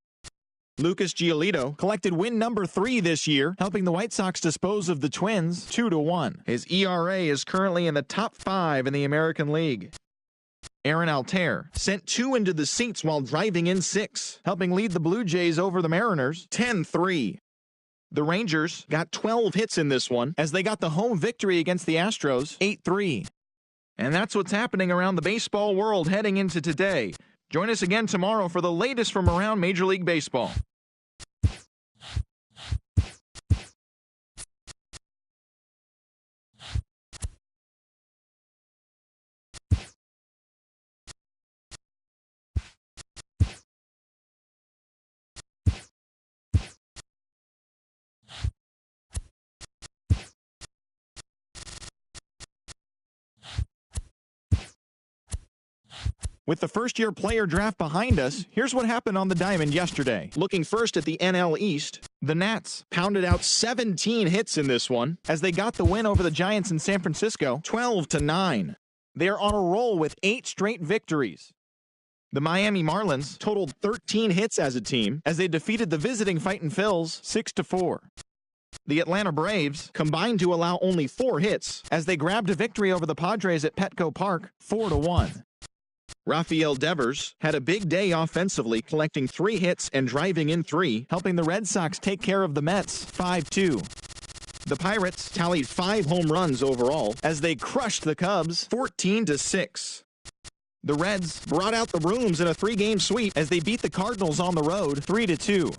Lucas Giolito collected win number 3 this year, helping the White Sox dispose of the Twins, 2-1. His ERA is currently in the top 5 in the American League. Aaron Altair sent 2 into the seats while driving in 6, helping lead the Blue Jays over the Mariners, 10-3. The Rangers got 12 hits in this one as they got the home victory against the Astros, 8-3. And that's what's happening around the baseball world heading into today. Join us again tomorrow for the latest from around Major League Baseball. With the first-year player draft behind us, here's what happened on the diamond yesterday. Looking first at the NL East, the Nats pounded out 17 hits in this one as they got the win over the Giants in San Francisco, 12-9. They are on a roll with 8 straight victories. The Miami Marlins totaled 13 hits as a team as they defeated the visiting Fightin' Phils, 6-4. The Atlanta Braves combined to allow only 4 hits as they grabbed a victory over the Padres at Petco Park, 4-1. Rafael Devers had a big day offensively, collecting 3 hits and driving in 3, helping the Red Sox take care of the Mets, 5-2. The Pirates tallied 5 home runs overall as they crushed the Cubs, 14-6. The Reds brought out the brooms in a 3-game sweep as they beat the Cardinals on the road, 3-2.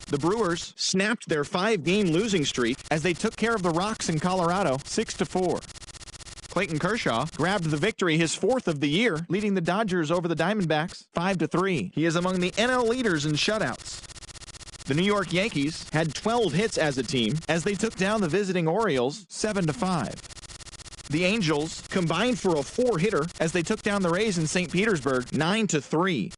The Brewers snapped their 5-game losing streak as they took care of the Rocks in Colorado, 6-4. Clayton Kershaw grabbed the victory, his 4th of the year, leading the Dodgers over the Diamondbacks, 5-3. He is among the NL leaders in shutouts. The New York Yankees had 12 hits as a team as they took down the visiting Orioles, 7-5. The Angels combined for a 4-hitter as they took down the Rays in St. Petersburg, 9-3.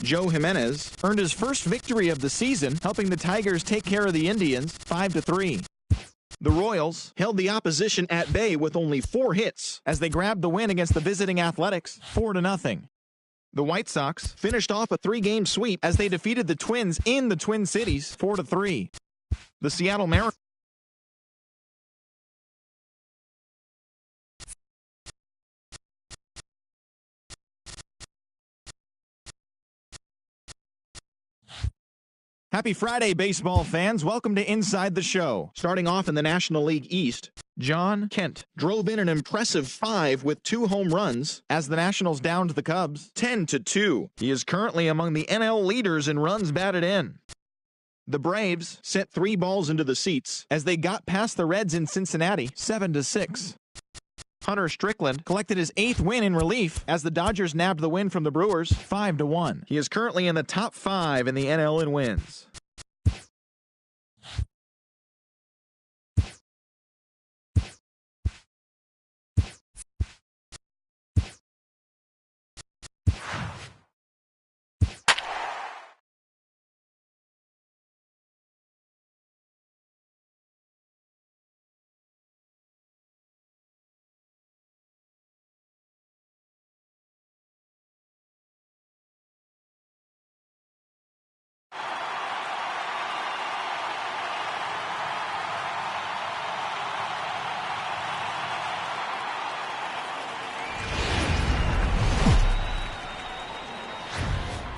Joe Jimenez earned his first victory of the season, helping the Tigers take care of the Indians, 5-3. The Royals held the opposition at bay with only 4 hits as they grabbed the win against the visiting Athletics, 4-0. The White Sox finished off a 3-game sweep as they defeated the Twins in the Twin Cities, 4-3. The Seattle Mariners Happy Friday, baseball fans. Welcome to Inside the Show. Starting off in the National League East, John Kent drove in an impressive 5 with 2 home runs as the Nationals downed the Cubs 10-2. He is currently among the NL leaders in runs batted in. The Braves sent 3 balls into the seats as they got past the Reds in Cincinnati 7-6. Hunter Strickland collected his 8th win in relief as the Dodgers nabbed the win from the Brewers 5-1. He is currently in the top 5 in the NL in wins.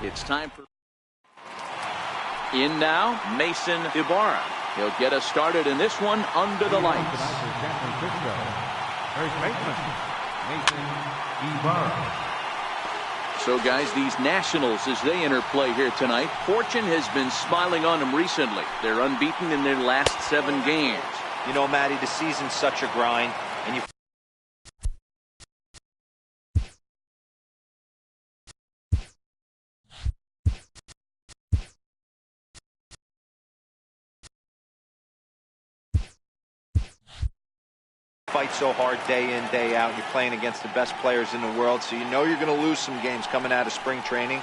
It's time for... In now, Mason Ibarra. He'll get us started in this one under the lights. First baseman, Mason Ibarra. So, guys, these Nationals, as they enter play here tonight, fortune has been smiling on them recently. They're unbeaten in their last 7 games. You know, Matty, the season's such a grind, and you fight so hard day in, day out. You're playing against the best players in the world, so you know you're going to lose some games coming out of spring training.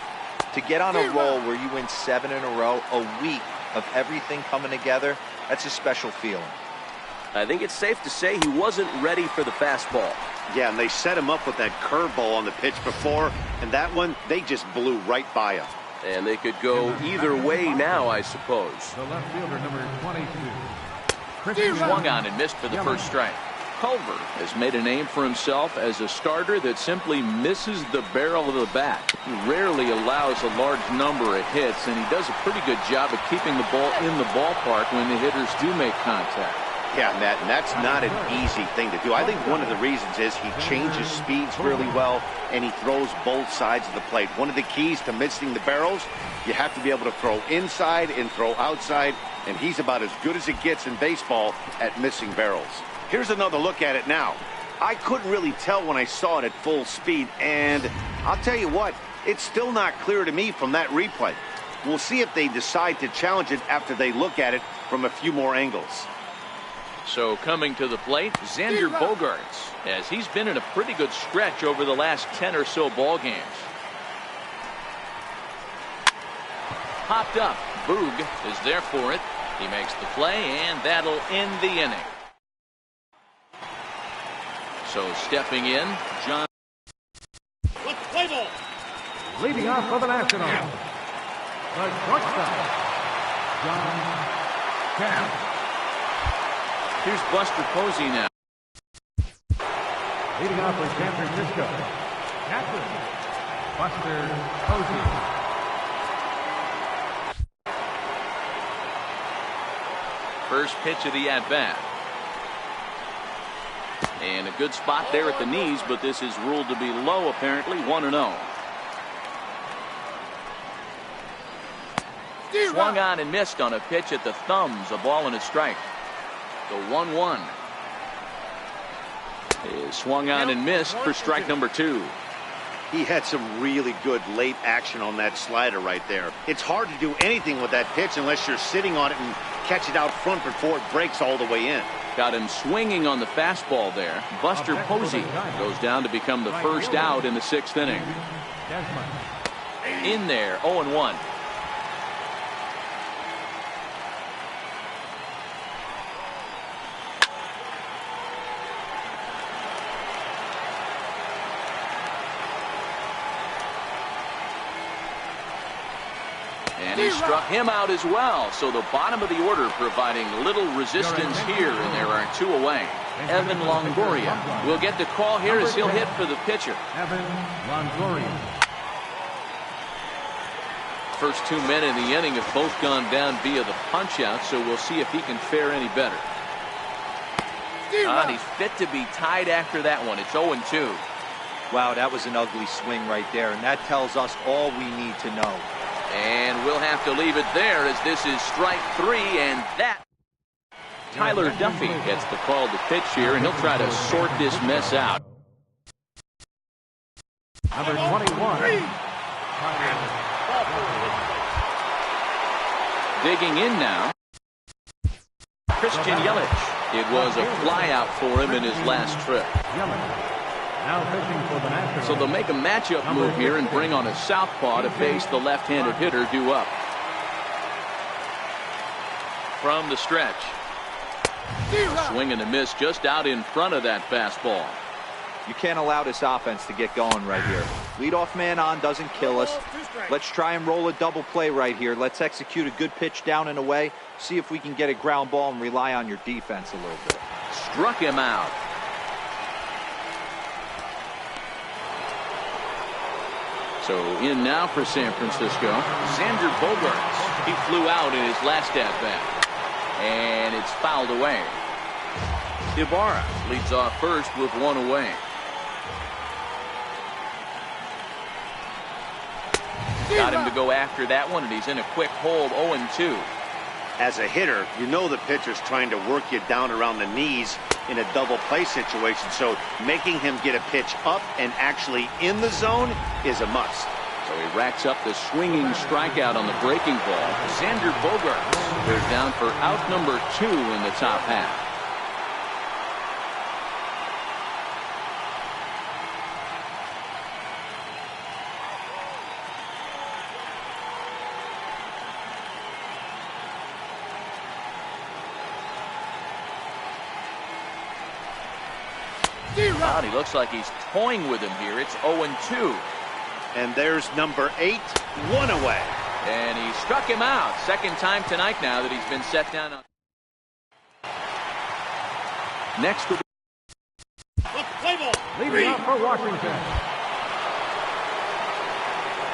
To get on a roll where you win 7 in a row, a week of everything coming together, that's a special feeling. I think it's safe to say he wasn't ready for the fastball. Yeah, and they set him up with that curveball on the pitch before, and that one, they just blew right by him. And they could go either way now, I suppose. The left fielder, number 22. Swung on and missed for the first strike. Culver has made a name for himself as a starter that simply misses the barrel of the bat. He rarely allows a large number of hits, and he does a pretty good job of keeping the ball in the ballpark when the hitters do make contact. Yeah, Matt, and that's not an easy thing to do. I think one of the reasons is he changes speeds really well, and he throws both sides of the plate. One of the keys to missing the barrels, you have to be able to throw inside and throw outside, and he's about as good as it gets in baseball at missing barrels. Here's another look at it now. I couldn't really tell when I saw it at full speed, and I'll tell you what, it's still not clear to me from that replay. We'll see if they decide to challenge it after they look at it from a few more angles. So coming to the plate, Xander Bogaerts, as he's been in a pretty good stretch over the last 10 or so ball games. Popped up. Boog is there for it. He makes the play, and that'll end the inning. So stepping in, John. Let's play ball. Leading off for the Nationals, the shortstop, John Camp. Here's Buster Posey now. Leading off for San Francisco, Captain Buster Posey. First pitch of the at-bat. And a good spot there at the knees, but this is ruled to be low, apparently, 1-0. Swung on and missed on a pitch at the thumbs, a ball and a strike. The 1-1 is swung on and missed for strike number 2. He had some really good late action on that slider right there. It's hard to do anything with that pitch unless you're sitting on it and catch it out front before it breaks all the way in. Got him swinging on the fastball there. Buster Posey goes down to become the first out in the 6th inning. In there, 0-1. And he struck him out as well. So the bottom of the order providing little resistance here, and there are 2 away. Evan Longoria will get the call here as he'll hit for the pitcher. Evan Longoria. First 2 men in the inning have both gone down via the punch-out, so we'll see if he can fare any better. He's fit to be tied after that one. It's 0-2. Wow, that was an ugly swing right there, and that tells us all we need to know. And we'll have to leave it there as this is strike 3, and that. Tyler Duffy gets the call to pitch here, and he'll try to sort this mess out. Number 21. Digging in now, Christian Yelich. It was a flyout for him in his last trip. Now pitching for the Nationals. So they'll make a matchup move here and bring on a southpaw to face the left-handed hitter due up. From the stretch. Swing and a miss just out in front of that fastball. You can't allow this offense to get going right here. Leadoff man on doesn't kill us. Let's try and roll a double play right here. Let's execute a good pitch down and away. See if we can get a ground ball and rely on your defense a little bit. Struck him out. So in now for San Francisco, Xander Bogaerts. He flew out in his last at-bat. And it's fouled away. Ibarra leads off first with one away. Got him to go after that one, and he's in a quick hold, 0-2. As a hitter, you know the pitcher's trying to work you down around the knees in a double play situation, so making him get a pitch up and actually in the zone is a must. So he racks up the swinging strikeout on the breaking ball. Xander Bogaerts goes down for out number 2 in the top half. He looks like he's toying with him here. It's 0-2. And there's number 8, 1 away. And he struck him out. Second time tonight now that he's been set down. Next will be Play ball. Leading off for Washington.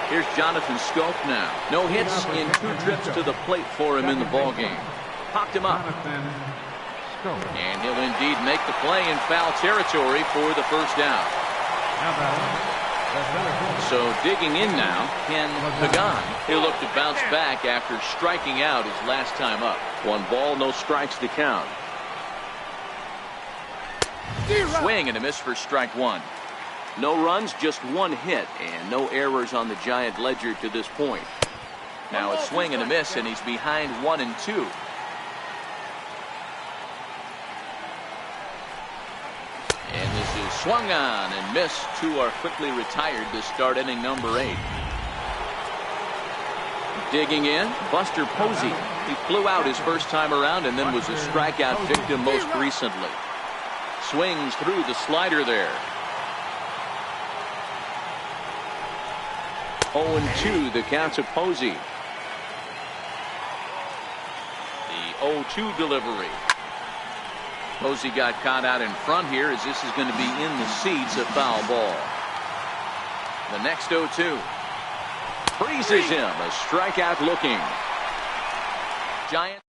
Here's Jonathan Scope now. No hits in 2 trips to the plate for him in the ballgame. Popped him up. And he'll indeed make the play in foul territory for the first down. So digging in now, Ken Pagan. He'll look to bounce back after striking out his last time up. 1 ball, no strikes to count. Swing and a miss for strike 1. No runs, just 1 hit, and no errors on the Giant ledger to this point. Now a swing and a miss, and he's behind 1-2. And this is swung on and missed. 2 are quickly retired to start inning number 8. Digging in, Buster Posey. He flew out his first time around and then was a strikeout victim most recently. Swings through the slider there. 0-2 the count to Posey. The 0-2 delivery. Posey got caught out in front here as this is going to be in the seats, a foul ball. The next 0-2. Freezes him, a strikeout looking. Giant.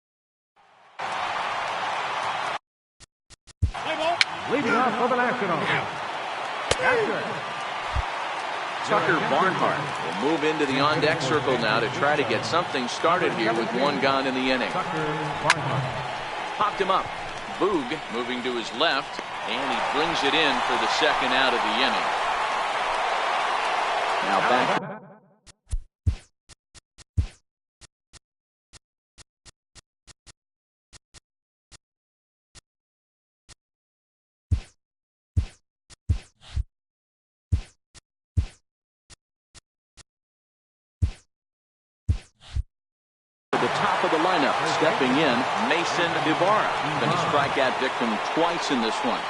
Leading off for the Nationals. Tucker Barnhart will move into the on-deck circle now to try to get something started here with 1 gone in the inning. Popped him up. Boog moving to his left, and he brings it in for the second out of the inning. Now back. The top of the lineup, stepping in, Mason Ibarra. Been a strikeout victim twice in this one.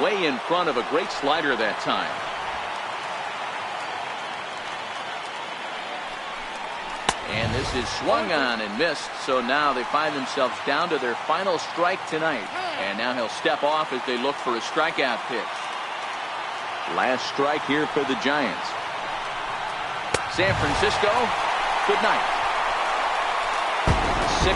Way in front of a great slider that time. And this is swung on and missed, so now they find themselves down to their final strike tonight. And now he'll step off as they look for a strikeout pitch. Last strike here for the Giants. San Francisco, good night. 6-0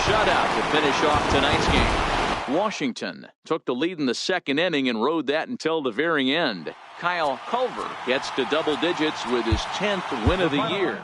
shutout to finish off tonight's game. Washington took the lead in the second inning and rode that until the very end. Kyle Culver gets to double digits with his 10th win of the year.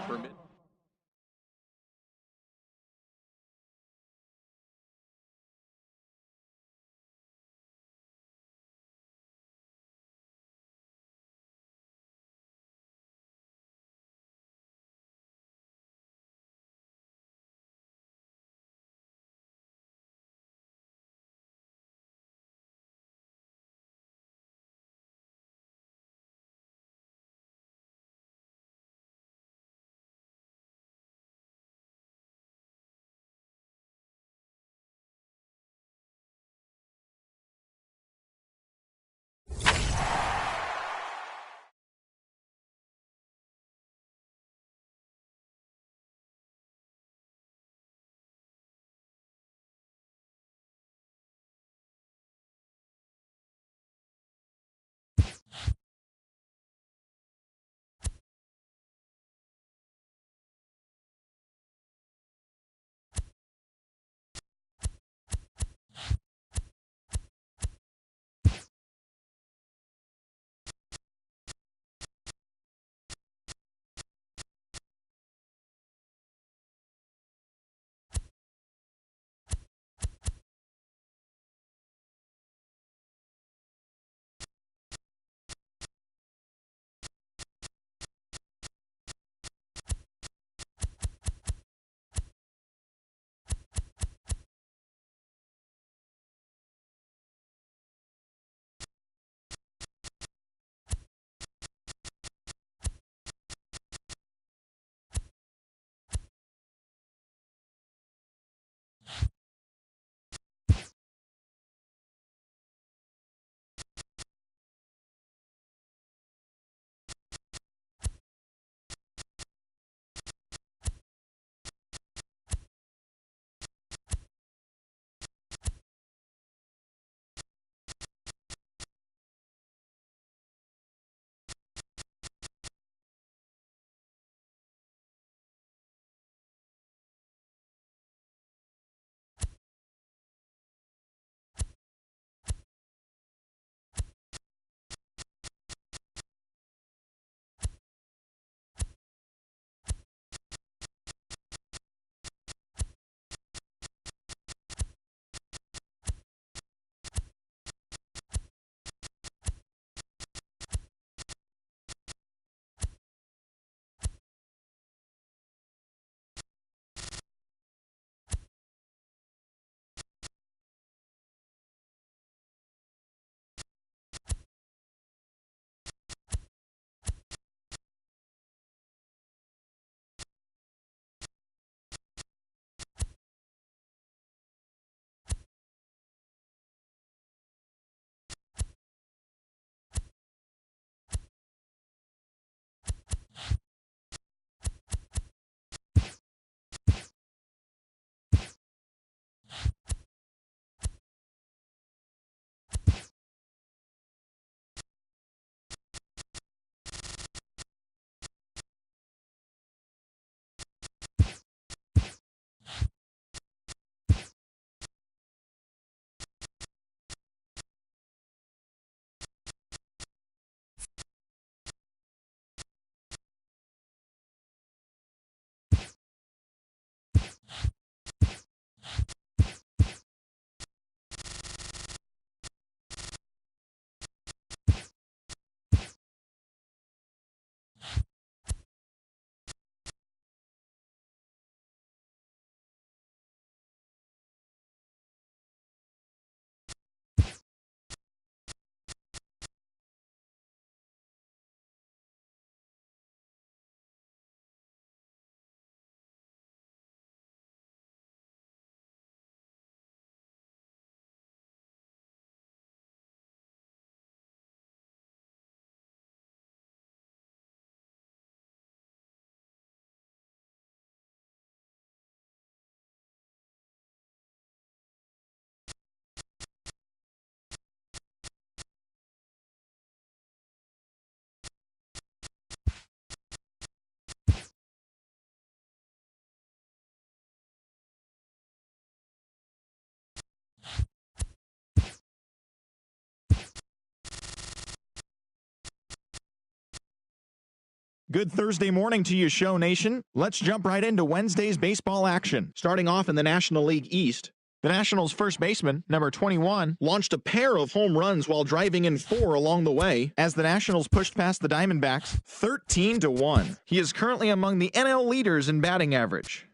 Good Thursday morning to you, Show Nation. Let's jump right into Wednesday's baseball action. Starting off in the National League East, the Nationals' first baseman, number 21, launched a pair of home runs while driving in 4 along the way as the Nationals pushed past the Diamondbacks 13-1. He is currently among the NL leaders in batting average.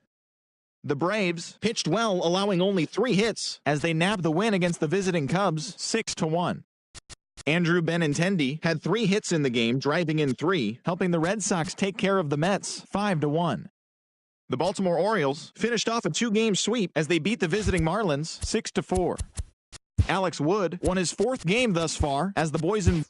The Braves pitched well, allowing only 3 hits as they nabbed the win against the visiting Cubs 6-1. Andrew Benintendi had 3 hits in the game, driving in 3, helping the Red Sox take care of the Mets 5-1. The Baltimore Orioles finished off a 2-game sweep as they beat the visiting Marlins 6-4. Alex Wood won his 4th game thus far as the boys in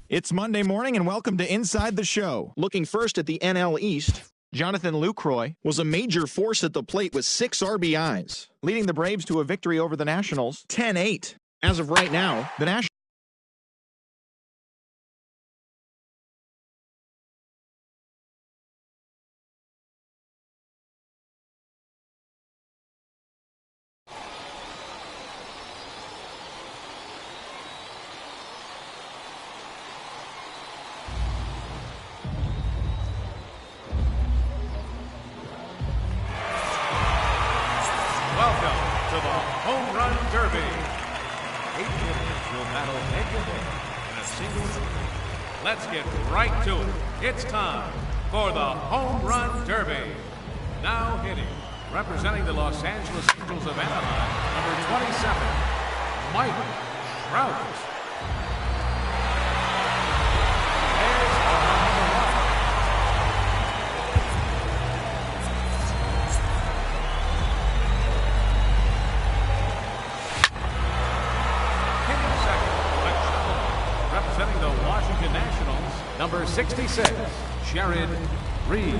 It's Monday morning and welcome to Inside the Show. Looking first at the NL East, Jonathan Lucroy was a major force at the plate with 6 RBIs, leading the Braves to a victory over the Nationals 10-8. As of right now, the Nationals Welcome to the Home Run Derby. 8 hitters will battle head-to-head in a single inning. Let's get right to it. It's time for the Home Run Derby. Now hitting, representing the Los Angeles Angels of Anaheim, number 27, Mike Trout. There's number 1. Representing the Washington Nationals, number 66, Jared Reeves.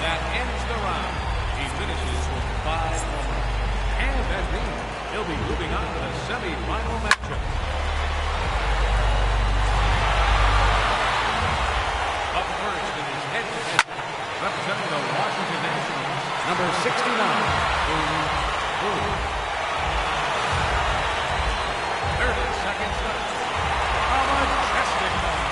That ends the round. He finishes with 5 home runs. And that means he'll be moving on to the semi-final matchup. Up first in his head-to-head, representing the Washington Nationals, number 69, Boone. 30 seconds left. A majestic moment.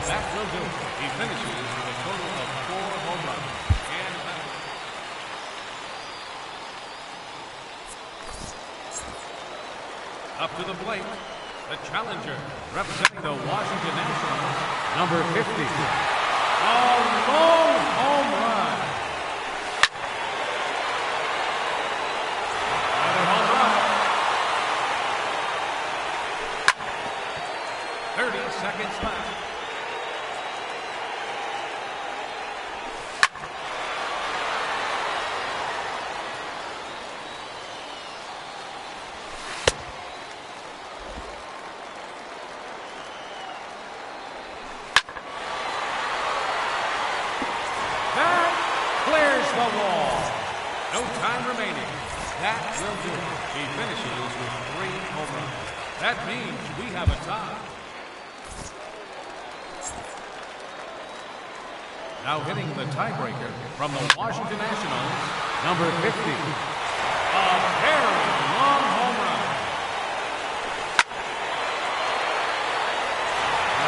That will do it. He finishes with a total of 4 home runs. And up to the plate, the challenger, representing the Washington Nationals, number 50. A long home run. Another home run. 30 seconds left. That clears the wall. No time remaining. That will do it. He finishes with 3 home runs. That means we have a tie. Now hitting the tiebreaker from the Washington Nationals, number 50. A very long home run.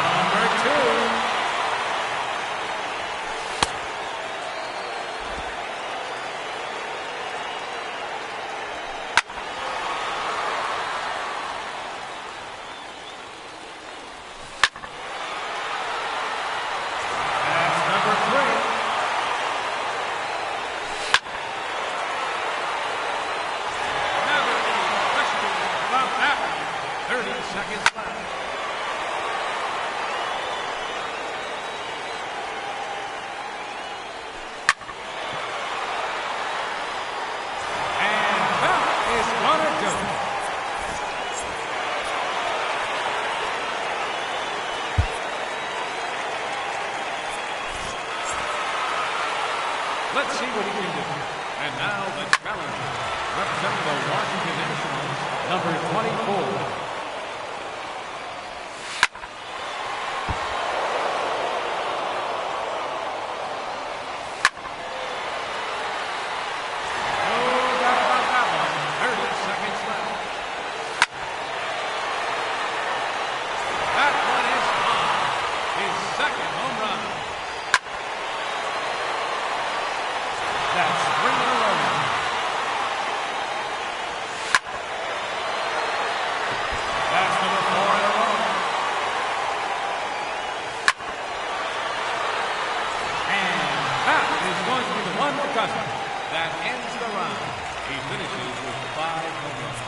Number 2. Let's see what he can do. And now the challenger, representing the Washington Nationals, number 24. That ends the round. He finishes with 5 home runs.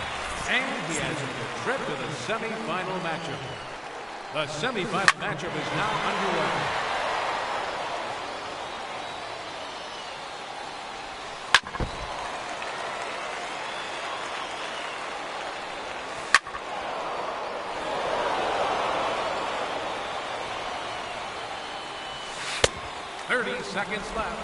And he has a trip to the semifinal matchup. The semifinal matchup is now underway. Seconds left.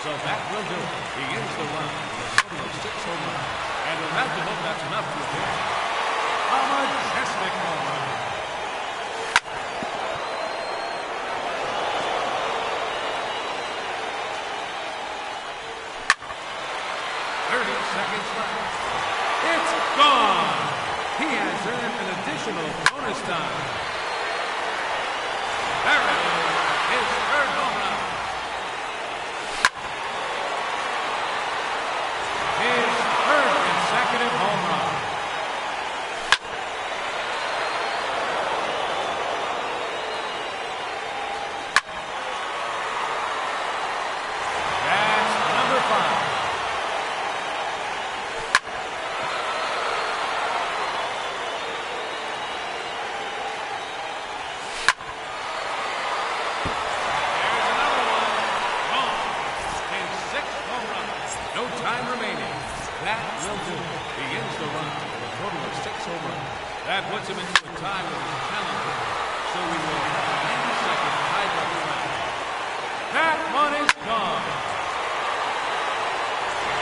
So that will do it. He ends the round with a total of 6 home runs. And we'll have to hope that's enough to hit a majestic home run. Seconds left. It's gone. He has earned an additional bonus time. There it is. His 3rd home run. His 3rd consecutive home run. That's number 5. That will do it. He ends the run with a total of 6 home runs. That puts him into a tie with his challenger. So we will have a 90-second tie-break round. That one is gone.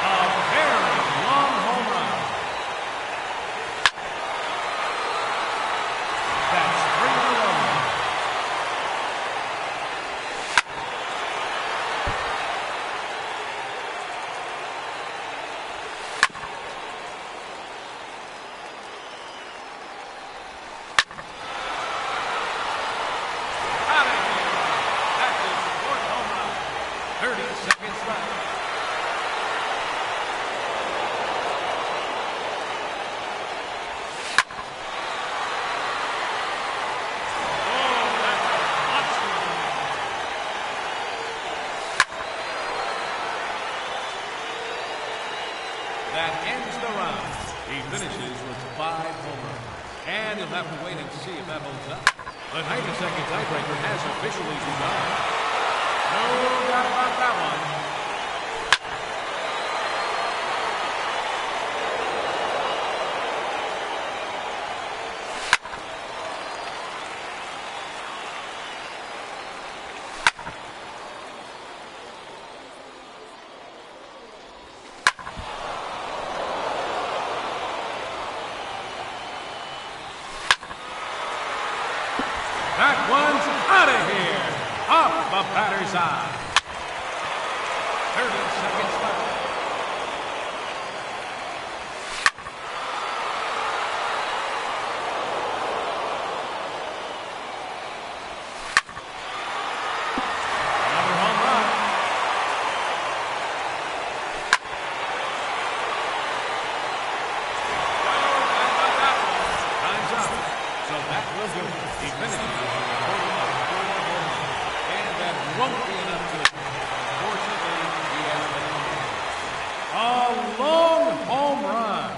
A very long home run. That ends the round. He finishes with 5 home runs. And you'll have to wait and see if that holds up. The 90-second tiebreaker has officially begun. No doubt about that one. That one's out of here. Off the batter's eye. 30 seconds left. Another home run. Time's up. So that will do it. He finishes with a total of 4 home runs. And that won't be enough to unfortunately, he has been a long home run.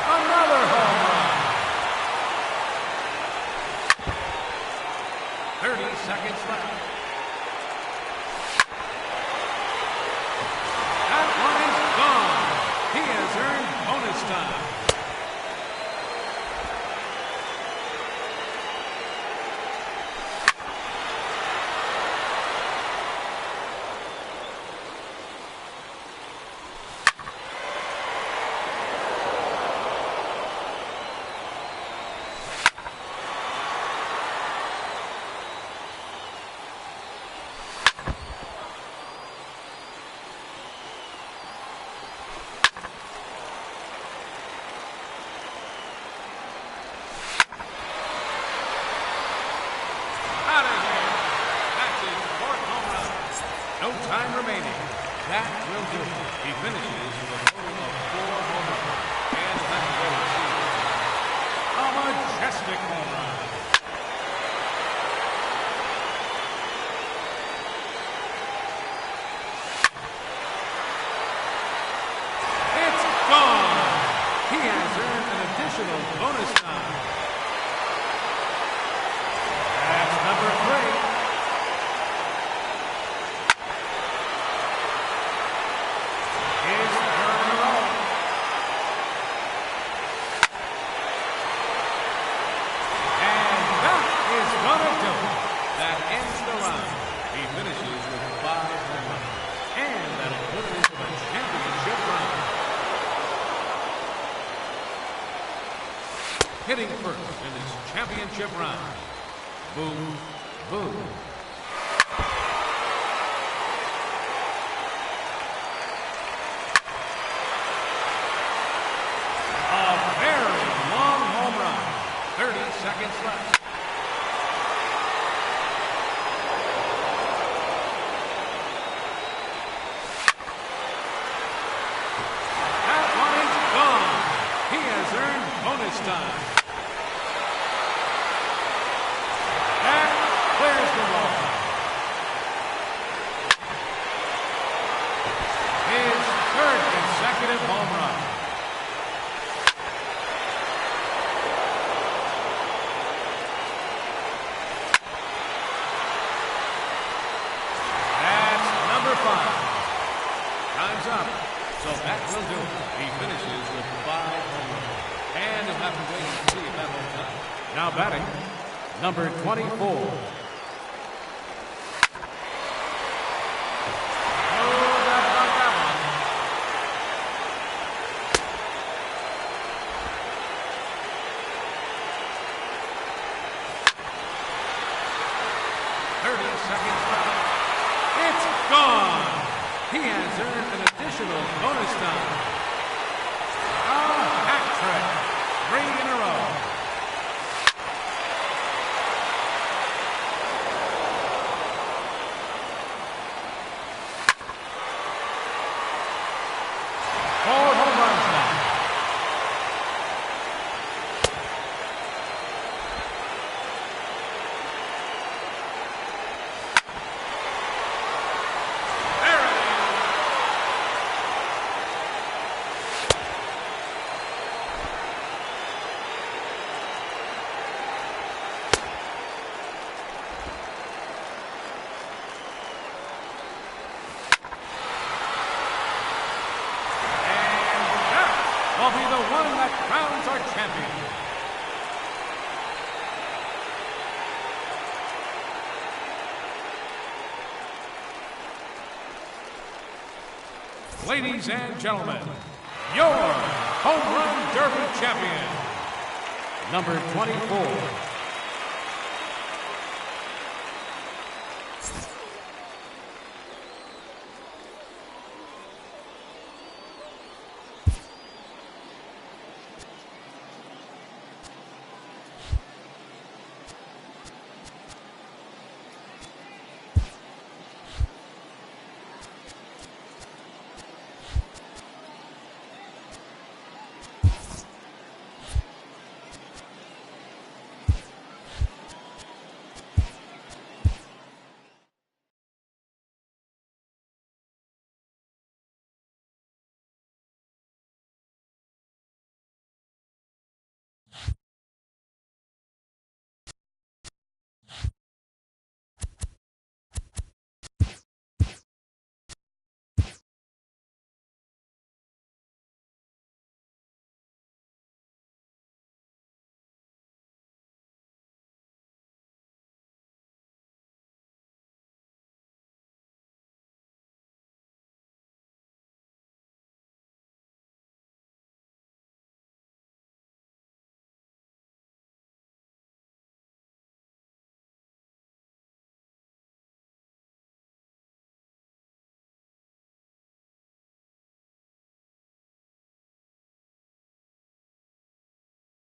Another home run. 30 seconds left. That one is gone. He has earned bonus time. Out of here. That's his 4th home run. No time remaining. That will do it. He finishes with a total of 4 home runs. And that's what it seems. A majestic home run. It's gone. He has earned an additional bonus time. That's number 3. His third in a row. And that is gonna do it. That ends the round. He finishes with 5 home runs. And that'll put it into the championship round. Hitting first in this championship round. Boom, boom. A very long home run. 30 seconds left. That one is gone. He has earned bonus time. That clears the wall. His 3rd consecutive home run. That's number 5. Time's up. So that will do it. He finishes with 5 home runs. And he'll have to wait and see if that holds up. Now batting, number 24. He has earned an additional bonus time. A hat trick. 3 in a row. Four home runs now. There it is. shall be the one that crowns our champion. Ladies and gentlemen, your Home Run Derby champion, number 24,